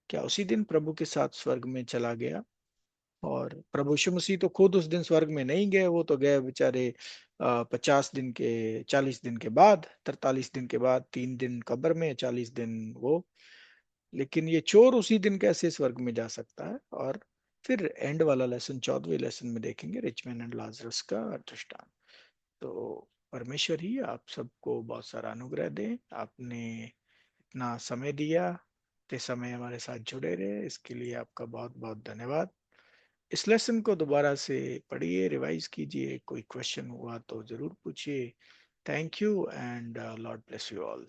[SPEAKER 1] क्या उसी दिन प्रभु के साथ स्वर्ग में चला गया? और प्रभु यीशु मसीह तो खुद उस दिन स्वर्ग में नहीं गए, वो तो गए बेचारे 50 दिन के, 40 दिन के बाद, 43 दिन के बाद, 3 दिन कब्र में, 40 दिन वो। लेकिन ये चोर उसी दिन कैसे स्वर्ग में जा सकता है? और फिर एंड वाला लेसन, 14वें लेसन में देखेंगे रिच मैन एंड लाजरस का दृष्टांत। तो परमेश्वर ही आप सबको बहुत सारा अनुग्रह दे। आपने इतना समय दिया, इतने समय हमारे साथ जुड़े रहे, इसके लिए आपका बहुत बहुत धन्यवाद। इस लेसन को दोबारा से पढ़िए, रिवाइज कीजिए। कोई क्वेश्चन हुआ तो जरूर पूछिए। Thank you and Lord bless you all.